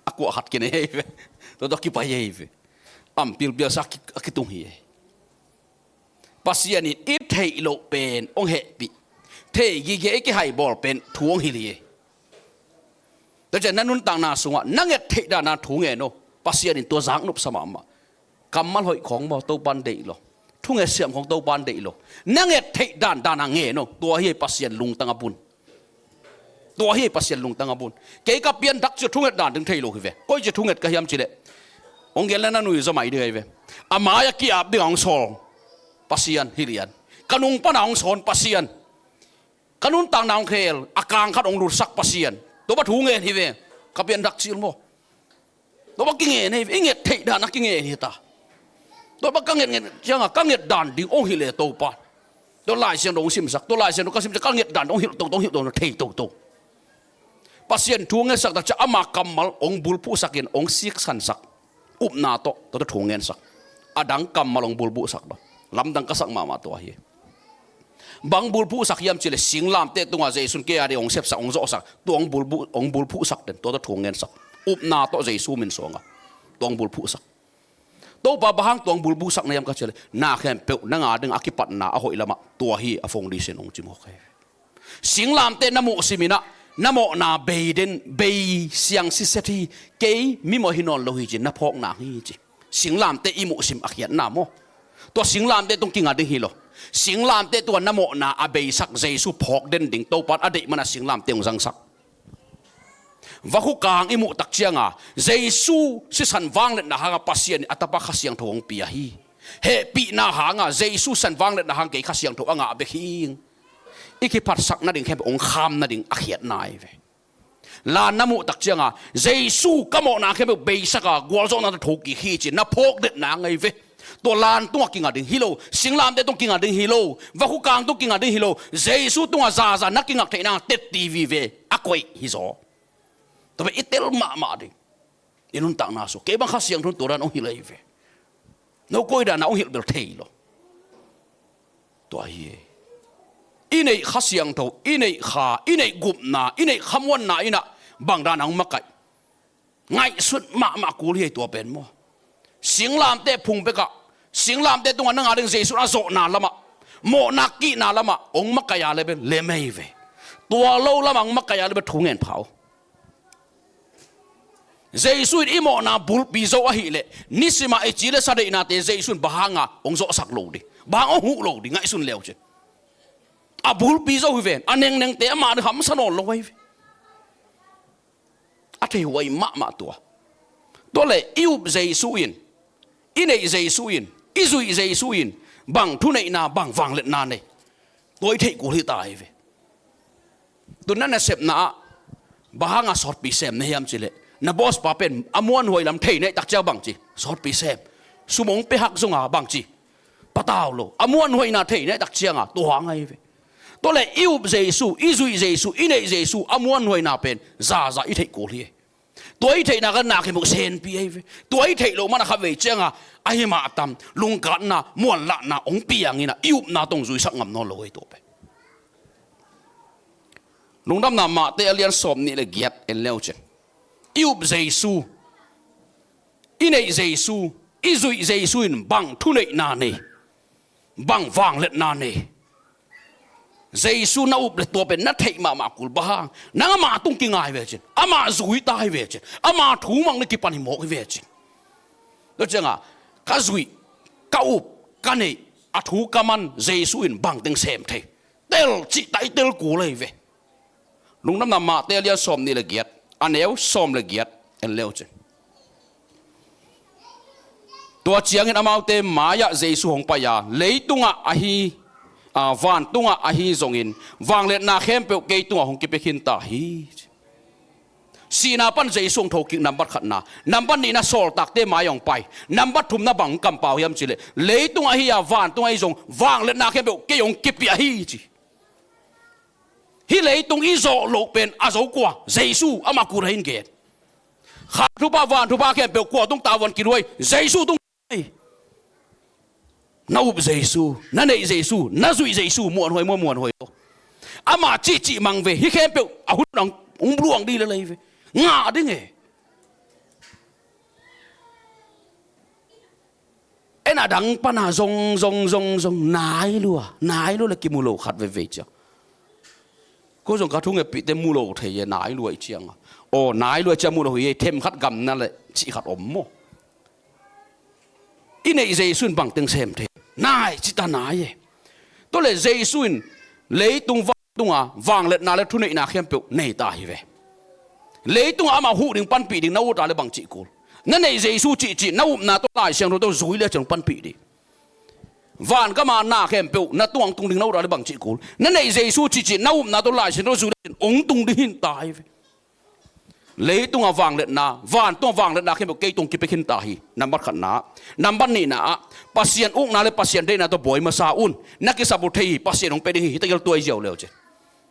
aku hat ke ne ve to do ki pa ye ve am pil pia sa ki tung hi pasien ni it thei lo pen ong he pi thei gi ge ki hai bol pen thuong hi li to je nanun tang na sunga nanget thei da na thu nge no pasien in to jang nup sama ma kamal hoi khong mo to ban dei lo thu nge siam khong to ban dei lo nanget thei dan na nge no to hi pasien lung tang apun to hi pasien lung tang apun ke ka pian dak chu thu nget dan ding thei lo hi ve koi je thu nget ka hiam chi le ông nghe lên nuôi cho mày đi về amaya kia áp đi ông sol pasian hilian kanung pa na ông son pasian kanun tang na ông khel akang khat ông lur sak pasian to ba thu nge hi ve kapian dak chil mo to ba kinge nei inge thei da na kinge ni ta to ba kanget nge changa kanget dan ding ông hile to pa to lai sian dong sim sak to lai sian ka sim sak kanget dan dong hil to thei to pasien thunge sak ta cha ama kamal ong bulpu sakin ong sik san sak up na to thungen sak adang kamal ong bulbu sak ba lamdang ka sak ma to hi bang bulpu sak yam chile singlam te tunga jaisun ke ari ong sep sak ong zo sak to ong bulpu sak den to thungen sak up na to jaisu min songa to ong bulpu sak to ba bahang to ong bulbu sak na yam ka chile na khem pe na nga ding akipat na a hoi lama to hi a phong di sen ong chim ho khe singlam te namu simina namo na beiden bei siang si seti ke mi mo hinon lo hi ji na phok na hi ji singlam te imu sim akhiat na mo to singlam te tung kinga ding hi lo singlam te to namo na abei sak jesu phok den ding to pat ade mana singlam te ong sak va khu kang imu tak chianga jesu si san wang le na ha pasien atapa khasiang thong pia hi he pi na hanga jesu san wang le na hang ke khasiang tho anga be hi iki pat sak na ding khem ong kham na ding akhiat nai ve la namu tak chianga jesu kamo na khem be saka gwal zo na thoki hi chi na phok det na ngai ve to lan tu kinga ding hilo singlam de tu kinga ding hilo va khu kang tu kinga ding hilo jesu tu za na kinga theina tet tv ve akoi hi zo to be itel ma ding inun tak na so ke bang khasiang thon toran ong hilai ve no koi da na ong hil bel thei lo to hi inei khasiang tho inei kha inei gupna inei khamwan na ina bangdan ang makai ngai sut ma kul hi to pen mo singlam te phung beka singlam te tunga nanga ding jesu azo na lama mo nakki na lama ong makaya lebe le mei ve to lo lama ang makaya lebe thungen phau jesu imo na bul bizo a hi le nisima e chile sa de na te jesu bahanga ong zo sak lo di bang hu lo di ngai sun leo che abul pizo hiven aneng neng te ma de ham sanon lo wai ate wai ma tua dole iu jesu in inei jesu in izui jesu in bang thu nei na bang wang let na nei toi thei ku hi tai ve tun na sep na bahanga sort pi sem ne yam chile na boss pa pen amuan hoi lam thei nei tak cha bang chi sort pi sem sumong pe hak zunga bang chi pataw lo amuan hoi na thei nei tak chianga to hangai ve to le iu jesu izui jesu inei jesu amuan hoi na pen za i thei ko li toi thei na ga na ke mo sen pi ai toi thei lo mana kha ve chenga a hi ma tam lung ka na muan la na ong piang ina iu na tong zui sak ngam no lo ai to pe lung dam na ma te alian som ni le giat en leo che iu jesu inei jesu izui jesu in bang thu nei na ne bang wang let na ne jesu na up le to pen na thei ma kul bahang na ma tung ki ngai ve chin ama zui tai ve chin ama thu mang le ki pani mo ve chin lo chenga ka zui ka up ka nei a thu ka man jesu in bang teng sem thei tel chi tai tel ku le ve lung nam na ma tel ya som ni le giat aneu som le giat en leo chin tua chiang in amau te maya jesu hong pa ya leitunga ahi van tunga ahi zongin wang let na khem pe ke tunga hong ki pe khin ta hi sina pan jesu tho ki number khat na number ni na sol tak te ma yong pai number thum na bang kam pau yam chile le tunga hi ya van tunga zong wang let na khem pe ke yong ki pi hi chi hi le tung i zo lo pen a zo kwa jesu ama ku rein ge kha thu ba van thu ba khem pe kwa tung ta wan ki roi jesu tung na up jesu na nei jesu na zui jesu muan hoi ama chi mang ve hi khem pe a hu dang luang đi le ve nga de nge ena dang pana zong nai lu le ki mu lo khat ve cha ko zong ka thu nge pi te mu lo the ye nai lu ai chiang o nai lu cha mu lo hi them khat gam na le chi khat om mo inei jesu bang teng sem the nai chi ta nai ye to le jesu lấy tung vang let na le thu nei na khem pe nei ta hi ve lấy tung ama hu ding pan pi ding na u ta le bang chi kul นั่นเองเยซูจีน่าอุ้มน่าตัวลายเสียงเราตัวจุยเลยจังปันปีดิวันก็มาหน้าเข้มเปียวน่าตัวงตุงดึงน่าเราได้บังจีกูนั่นเองเยซูจีน่าอุ้มน่าตัวลายเสียงเราจุยองตุงดึงตายเลยตัววางเล็ดนาวันตัววางเล็ดนาเข้มเปียวเกยตรงกิบไปขึ้นตายนับบัตรขันนานับบัตรนี่นะปัสเซียนอุ้งนาเลยปัสเซียนได้นาตัวบ่อยมาซาอุนนักกิสาบุตรีปัสเซียนองไปดิแต่ยังตัวเจียวเลยเจ้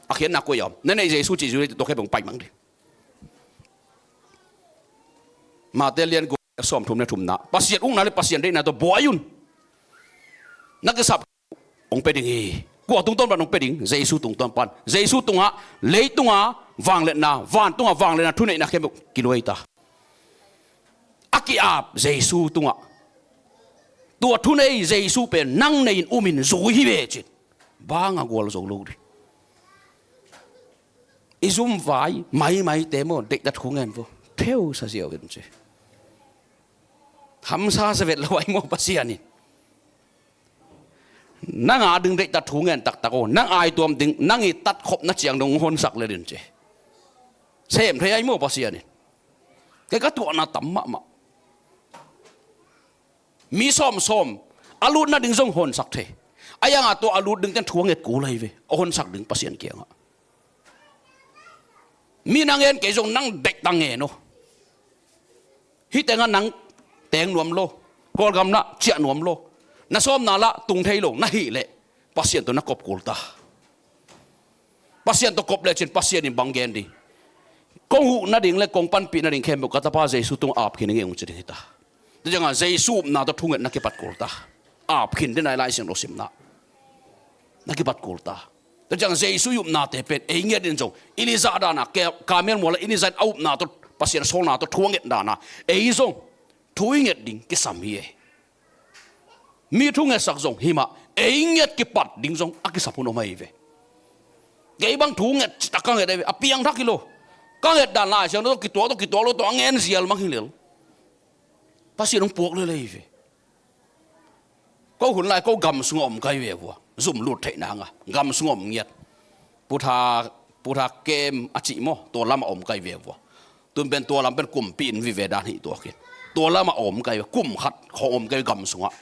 อาเขียนนักกวยอมนั่นเองเยซูจีจุยตัวเข้มเปียวไปมั้งดิมาเตลียนกูสอมทุ่มในทุ่มนาปัสเซียนอุ้งนาเลยปัสเซียนได้นาตัวบ่อยุนนักกิสาองไปดิกูตรงต้นปันองไปดิเยซูตรงต้นปันเยซูตรงอ่ะเลยตรงอ่ะวางเล็ดนาวันตรงอ่ะวางเล็ดนาทุนในนักเข้มกิโลเอตาอากิอาบเยซูตรงอ่ะตัวทุนในเยซูเป็นนั่งในอุมินจุยเวจิบางอ่ะกูเราส่งลูกดิอิซุมไว้ไม่เต็มหมดเด็กตัดหัวเงินพวกเที่ยวซะเสียวกันเจ้ทำซาเสวตละไว้หมดปัสเซียนี่นั่งดึงเด็กตัดถุงเงินตักตะโกนั่งอายตัวดึงนั่งอีตัดขบนัดเจียงดงหนสักเลยดินเจเสมเทียไอ้โม่ปัสเซียนี่แกก็ตัวน่าต่ำมากมีซ้อมอาลูดน่าดึงส่งหนสักเทไอ้ยังตัวอาลูดดึงจนถุงเงินกูเลยเว้ยหนสักดึงปัสเซียนเกี่ยงมีนางเงินเกี่ยงนั่งเด็กตังเงินโน่ฮิตแต่งนั่งแต่งนวมโลกอลกำน่ะเจียนวมโลน่าซ้อมน่าละตุงไทยโลน่าหิเละปัสเซียนตัวนักกบกูตาปัสเซียนตัวกบเลยเช่นปัสเซียนในบางเกนดีกงหูน่าดิ่งเลยกงปันปีน่าดิ่งเข้มบุกตาป้าเจสุตุงอาบขินเงี้ยองจะดิ่งตาแต่จังหวะเจสุน่าตัวทุ่งเงินนักเก็บปัดกูตาอาบขินได้ในลายเสียงโลสิมน่ะนักเก็บปัดกูตาแต่จังเจสุยุบน่าเตะเป็นเองเงี้ยดินจงอินิซาดานะแกกาเมียนมัวละอินิซาเอาน่าตัวปัสเซียนโซน่าตัวทุ่งเงินดานะเองจงทุ่งเงินดิ่งกิสามีมีทุ่งเงินสักจงหิมะเองเงี้ยกิปัดดิ่งจงอากิสับพุนออกมาอีเวเกี่ยบางทุ่งเงินตะกังเงินได้อปียงทักกิโลกังเงินด้านล่างเสียงต้องกี่ตัวเราตัวเงินเสียลมังหิเลลภาษีต้องปวกเลยเวก็หุ่นลายก็กำสงบกันเววัวซุ่มลุดเทนังอ่ะกำสงบเงียบพุทธาเกมอจิโมตัวละมาอมกันเววัวตัวเป็นตัวละเป็นกลุ่มปีนวิเวดานหิตัวกินตัวละมาอมกันกลุ่มขัดของอมกันกำสงะ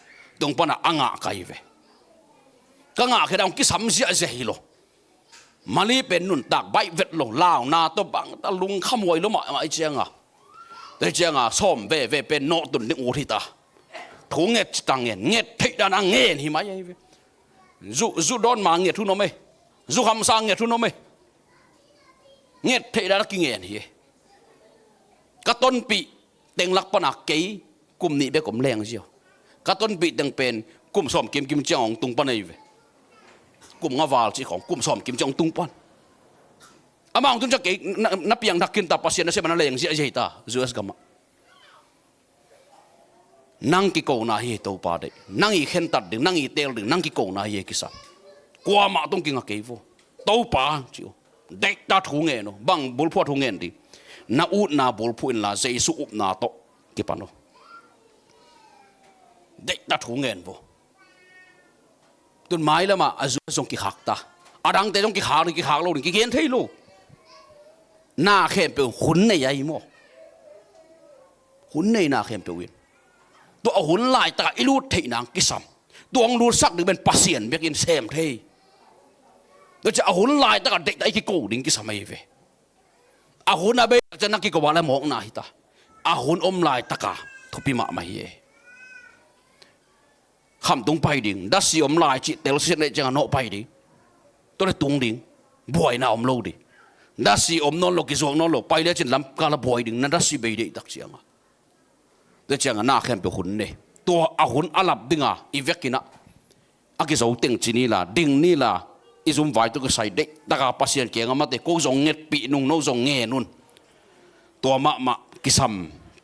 ตรงปนอ่างะกันเวก็งะแค่ดองกิสัมเสียเสียโลมาลีเป็นนุ่นตากใบเวทโลลาวนาตัวบังตะลุงขโมยแล้วมาไอเจียงอ่ะแต่เจียงอ่ะส้มเวเป็นโนตุนนิอุทิตาถุงเง็ดตังเงินเง็ดที่ด้านเงินหิมะยัยเวจุดอนมาเง็ดทุนโนเมจุคำสั่งเง็ดทุนโนเมเง็ดที่ด้านกิเงินเฮียกระต้นปีเต็งลักปนักเกยกลุ่มนี้เป็นกลุ่มแรงเชียวกระต้นปีเต็งเป็นกลุ่มส้มกิมเจียงตุงปนเวกลุ่มงาวาลจีของกลุ่มส้มกิมจงตุงปอนอามาของตุงจะเกนับยังนักกินตาปัสเซียนนั่นเสียมันอะไรอย่างเสียใจตาจูเอสกัมนั่งกิโกนาเฮตัวปาเดนั่งอีเข็นตัดดึงนั่งอีเตลดึงนั่งกิโกนาเฮกิสักกว่ามาต้องกินกับเกฟตัวปาจิวเด็กตาทุ่งเงินโนบังบุลพัวทุ่งเงินดีน่าอุดน่าบุลพูอินลาเจสุอุบน่าโตกิปานโนเด็กตาทุ่งเงินโวตุนไม้แล้วมาอาจุส่งกิหักตาอาดังแต่ต้องกิหักโลกิเกนเทโลหน้าเข้มเปลวหุ่นในยัยโมหุ่นในหน้าเข้มเปลวินตัวหุ่นลายตาอิลูดเทนางกิสัมตัวองรูสักหรือเป็นปัสเซียนเบียกินเซมเทตัวจะหุ่นลายตาเด็กไอ้กิโกดิ้งกิสัมไม่เวหุ่นอาเบจะนักกิโกวาละมองหน้าฮิตาหุ่นอมลายตากาทุพิมาไม่เยคำตรงไปดิ่งดัชยอมลายจิตเตลเซนเนจังโนไปดิ่งตัวเลยตรงดิ่งบ่อยน่าอมโลดิดัชยอมนอนโลกิจวงนอนโลไปเลยจินลำกาลบ่อยดิ่งนั่นดัชยไปดิ่งตักเสียงอ่ะเดี๋ยวจังหน้าเข้มไปหุ่นเนี่ยตัวหุ่นอาลับดิ่งอ่ะอีเวกินะอากิจเอาติงจีนี่ล่ะดิ่งนี่ล่ะอีซุ่มไว้ตัวก็ใส่เด็กตากาปัสเซียนเกียงมาเตะกูส่งเง็ดปีนุ่งโน้ส่งเงี้ยนุ่นตัวมะกิสัม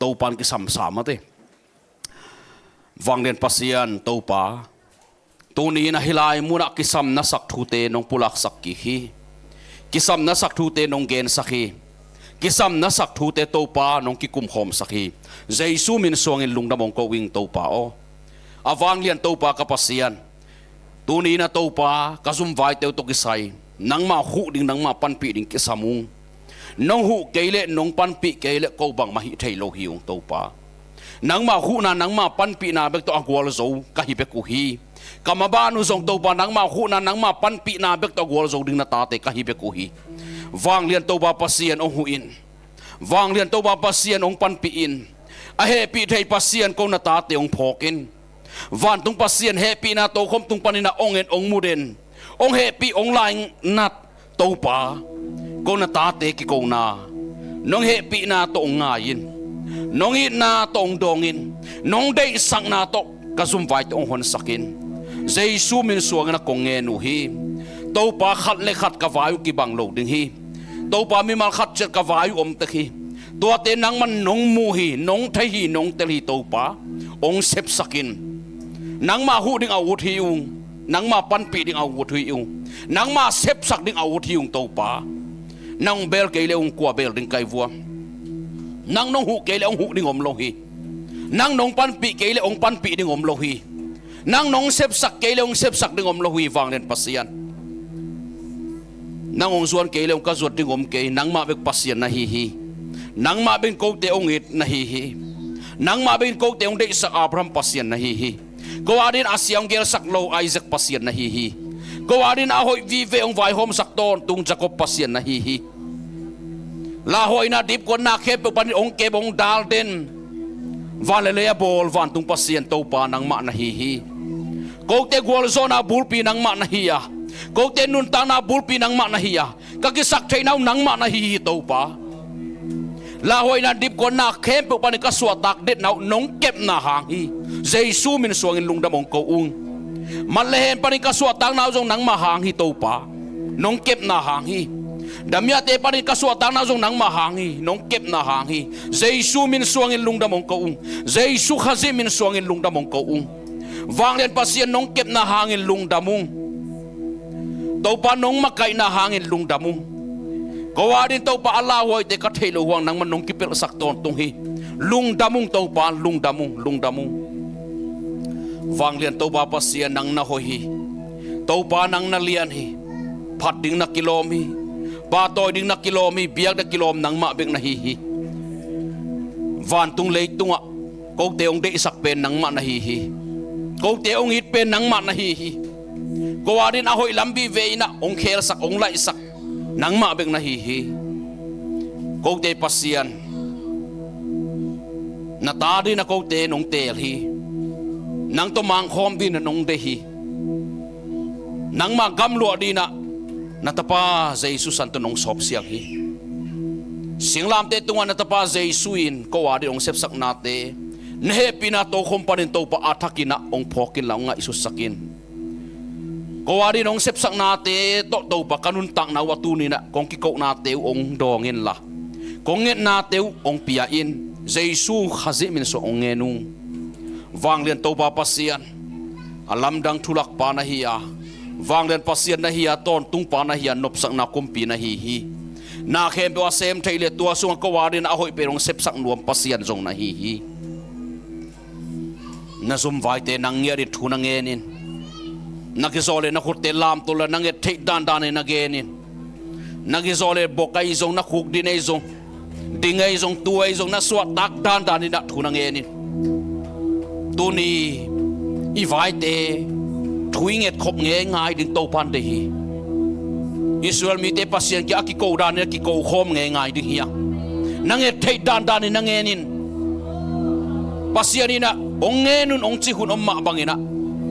ตัวปันกิสัมสามมาเตะวังเรียนปัสยานตัวป่าตัวนี้นะฮิลายมุนักกิสัมนัสักทูเตนงปุลักสักกิฮีกิสัมนัสักทูเตนงเกนสักฮีกิสัมนัสักทูเตตัวป่านงกิกุมหอมสักฮีเจสุมินสวงอินลุงดำมงก็วิ่งตัวป่าอ๋อวังเรียนตัวป่ากับปัสยานตัวนี้นะตัวป่ากระซุ่มไว้เตวตกิไซนังมาหูดิ่งนังมาปันปีดิ่งกิสามุงน้องหูเกยเล่น้องปันปีเกยเล่ก็บังมาหิเทโลหิวตัวป่า nang ma hu na nang ma pan pi na bek to agwal zo ka hi bek hi kamabanu zong to ba nang ma hu na nang ma pan pi na bek to agwal zo ding na ta te ka hi bek hi wang lian to ba pasien ong hu in wang lian to ba pasien ong pan pi in a he pi thei pasien ko na ta te ong phokin van tung pasien he pi na to khom tung panina ong en ong muden ong he pi ong laing nat to pa ko na ta te ki ko na nong he pi na to ong ngayin nong i na to ong dongin nong dei sang na to ka zum vai to ong hon sakin jesu min suang na kong nge nu hi to pa khat le khat ka vayu ki bang lo ding hi to pa mi mal khat chet ka vayu om te hi to te nang man nong mu hi nong thai hi nong tel hi to pa ong sep sakin nang ma hu ding awut hi ung nang ma pan pi ding awut hi ung nang ma sep sak ding awut hi ung to pa nang bel ke le ung kwa bel ding kai vua nang nong hu ke le ong hu ding om lo hi nang nong pan pi ke le ong pan pi ding om lo hi nang nong sep sak ke le ong sep sak ding om lo hi wang len pasian nang ong zuan ke le ong ka zuat ding om ke nang ma bek pasian na hi hi nang ma ben ko te ong it na hi hi nang ma ben ko te ong de sak Abraham pasian na hi hi ko adin asyang gel sak lo Isaac pasian na hi hi ko adin ahoy vive ong vai hom sak ton tung Jacob pasian na hi hi la hoi na dip ko na khep pan ong ke bong dal den van le ya bol van tung pasien to pa nang ma na hi hi ko te gol zona bulpi nang ma na hi ya ko te nun ta na bulpi nang ma na hi ya ka ki sak thai nau nang ma na hi hi to pa la hoi na dip ko na khep pan ka suat tak det nau nong kep na hang hi jesu min suang in lungdam ong ko ung man le hen pan ka suat tak nau jong nang ma hang hi to pa nong kep na hang hi damya te parin kaswa tang na zong nang mahangi nong kep na hangi jesu min suang in lungdam ong ko ung jesu khazi min suang in lungdam ong ko ung wang len pasien nong kep na hangin lungdamung to pa nong makai na hangin lungdamung ko adin to pa ala hoi te ka thelo huang nang man nong kipel sak ton tung hi lungdamung to pa lungdamung wang len to pa pasien nang na hoi hi to pa nang na lian hi phat ding na kilomi ba toy ding na kilomi biak na kilom nang ma bek na hi hi van tung lei tunga ko te ong de sak pen nang ma na hi hi ko te ong hit pen nang ma na hi hi ko adin ahoy lambi ve na ong kher sak ong lai sak nang ma bek na hi hi ko te pasian na ta din na ko te nong tel hi nang to mang khom din na nong de hi nang ma gam lo di na natapa Jesus santo nong sop siang hi singlam te tunga natapa Jesus in ko adi ong sep sak nate ne pina to kompanin to pa athakina ong phokin la nga isu sakin ko adi nong sep sak nate to pa kanun tang na watuni na kong ki ko nate ong dongin la kong nget nate ong pia in Jesus khazi min so ong ngenung wang len to pa pasian alam dang thulak pa na hiya wang len pasien na hiya ton tung pa na hiya nop sak na kumpi na hi hi na khem wa sem thaile tua sung ko warin a hoi perong sep sak nuam pasien jong na hi hi na zum vai te nang yari thuna ngenin na ki zole na khurte lam to la nang e thei dan dan na genin na ki zole bokai jong na khuk din ei jong dingai jong tuai jong na suat tak dan dan na thuna ngenin tuni i vai te thuing et khop nge ngai ding to pan de hi Israel mi te pasien ki aki ko dan ki ko khom nge ngai ding hiya nang et thei dan dan na ngenin pasien ina ong ngenun ong chi hun om ma bangina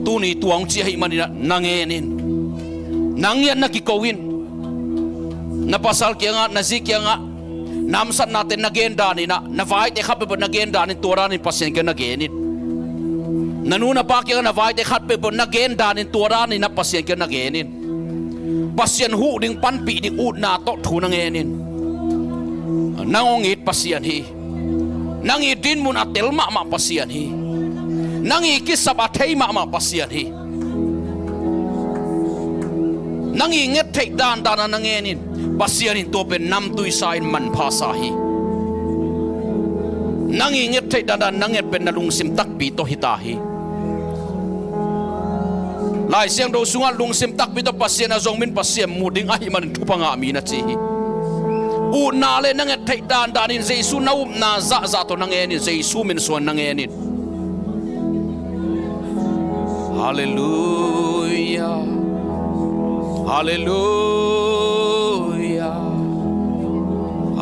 tuni tuang chi hi manina nangenin nang yan na ki ko win na pasal ki nga na zik nga nam sat natin na genda ni na vai te khap pe na genda ni tora ni pasien ke na genin nanuna pa kya na vai te khat pe bon na gen danin tora ni na pasien ke na genin pasien hu ding pan pi ding ut na to thu na ngenin nangong it pasien hi nangi din mun atel ma pasien hi nangi kisap athei ma pasien hi nangi nget thei dan na ngenin pasien in to pe nam tui sain man phasa hi nangi nget thei dan nanget pen na lung sim tak pi to hita hi lai siang do sunga lung sim tak pi to pasien a zong min pasien muding a hi man thupanga mi na chi hi u na le nang et thei dan dan in Jesu na na za to nang en Jesu min suan nang en hallelujah hallelujah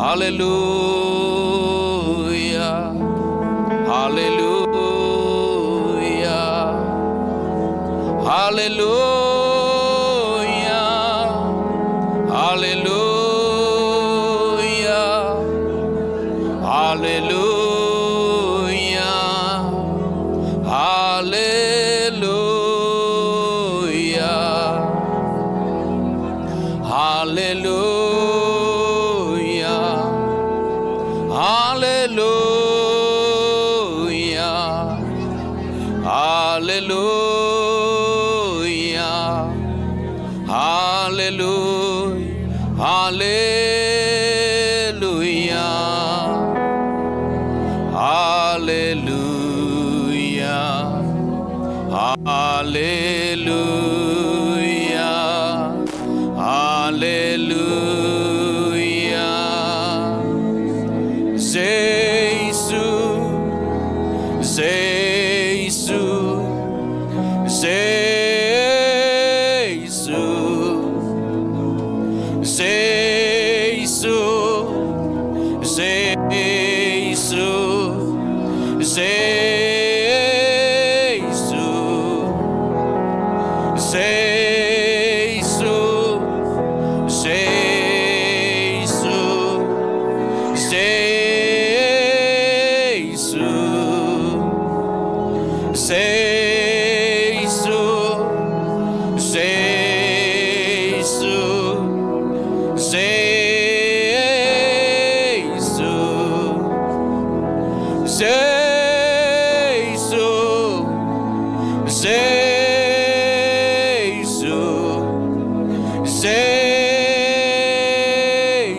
hallelujah hallelujah hallelujah hallelujah hallelujah hallelujah hallelujah hallelujah hallelujah hallelujah hallelujah Jesu Jesu Jesu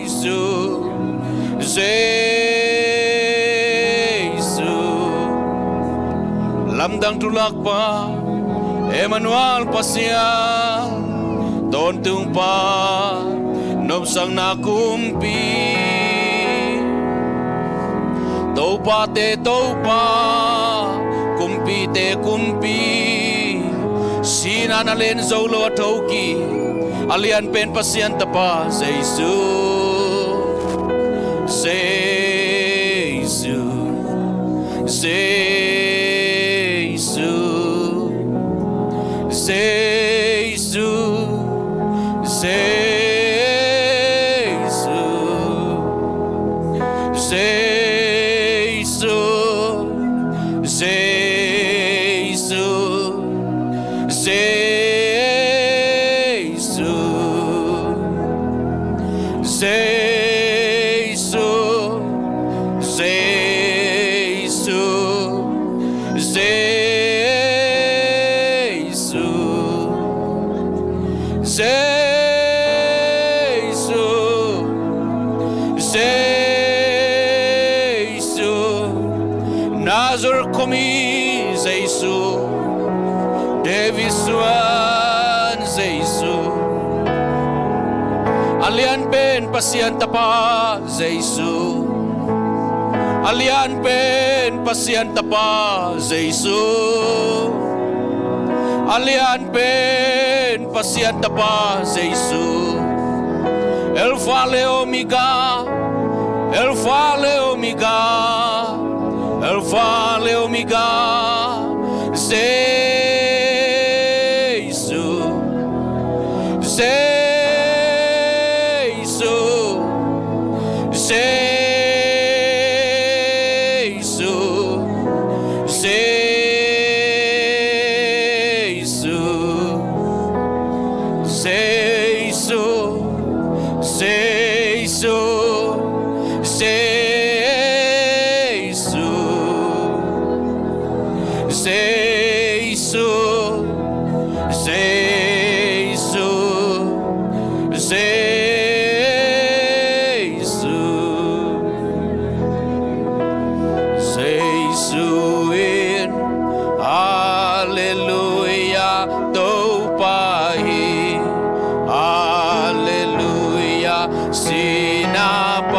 Jesu Jesu lamdang tulak pa Emmanuel pasya don tung pa nom sang nakumpi topa te topa kumpi te kumpi sina na len zolo toki alian pen pasyan tapa Jesu Jesu Jesu Jesu Jesu Jesu Jesu Jesu Jesu Jesu Jesu Nazar komi Jesu Devisuan Jesu Alian pen pasyan tapa Jesu Alian pen pasyan tapa Jesu Alian pen pasyan tapa Jesu Alpha le Omega Alpha le Omega Alpha le Omega Jesu Jesu Jesu Jesu Jesu Jesu Jesu Jesu Jesu Jesuin Hallelujah Topahi Hallelujah Sinap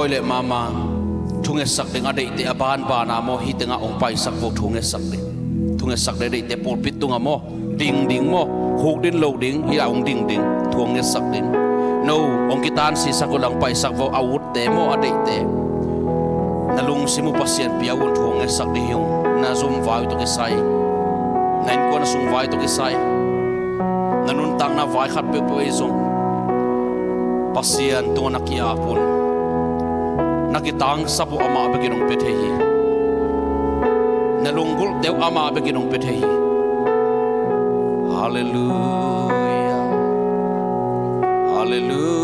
le mama thunge sak ding ade te aban ba na mo hi tenga ong pai sak vo thunge sak de te pol pit tunga mo ding mo huk din lo ding hi ong ding thunge sak din no ong kitan si sakulang pai sak vo awut te mo ade te nalung simu pasien piawun thunge sak di yung na zum vai to ke sai nain ko na sum vai to ke sai nanun tang na vai khat pe pe zum pasien tu na kia pun nakitang sapu ama beginong pethehi nalunggul deu ama beginong pethehi hallelujah hallelujah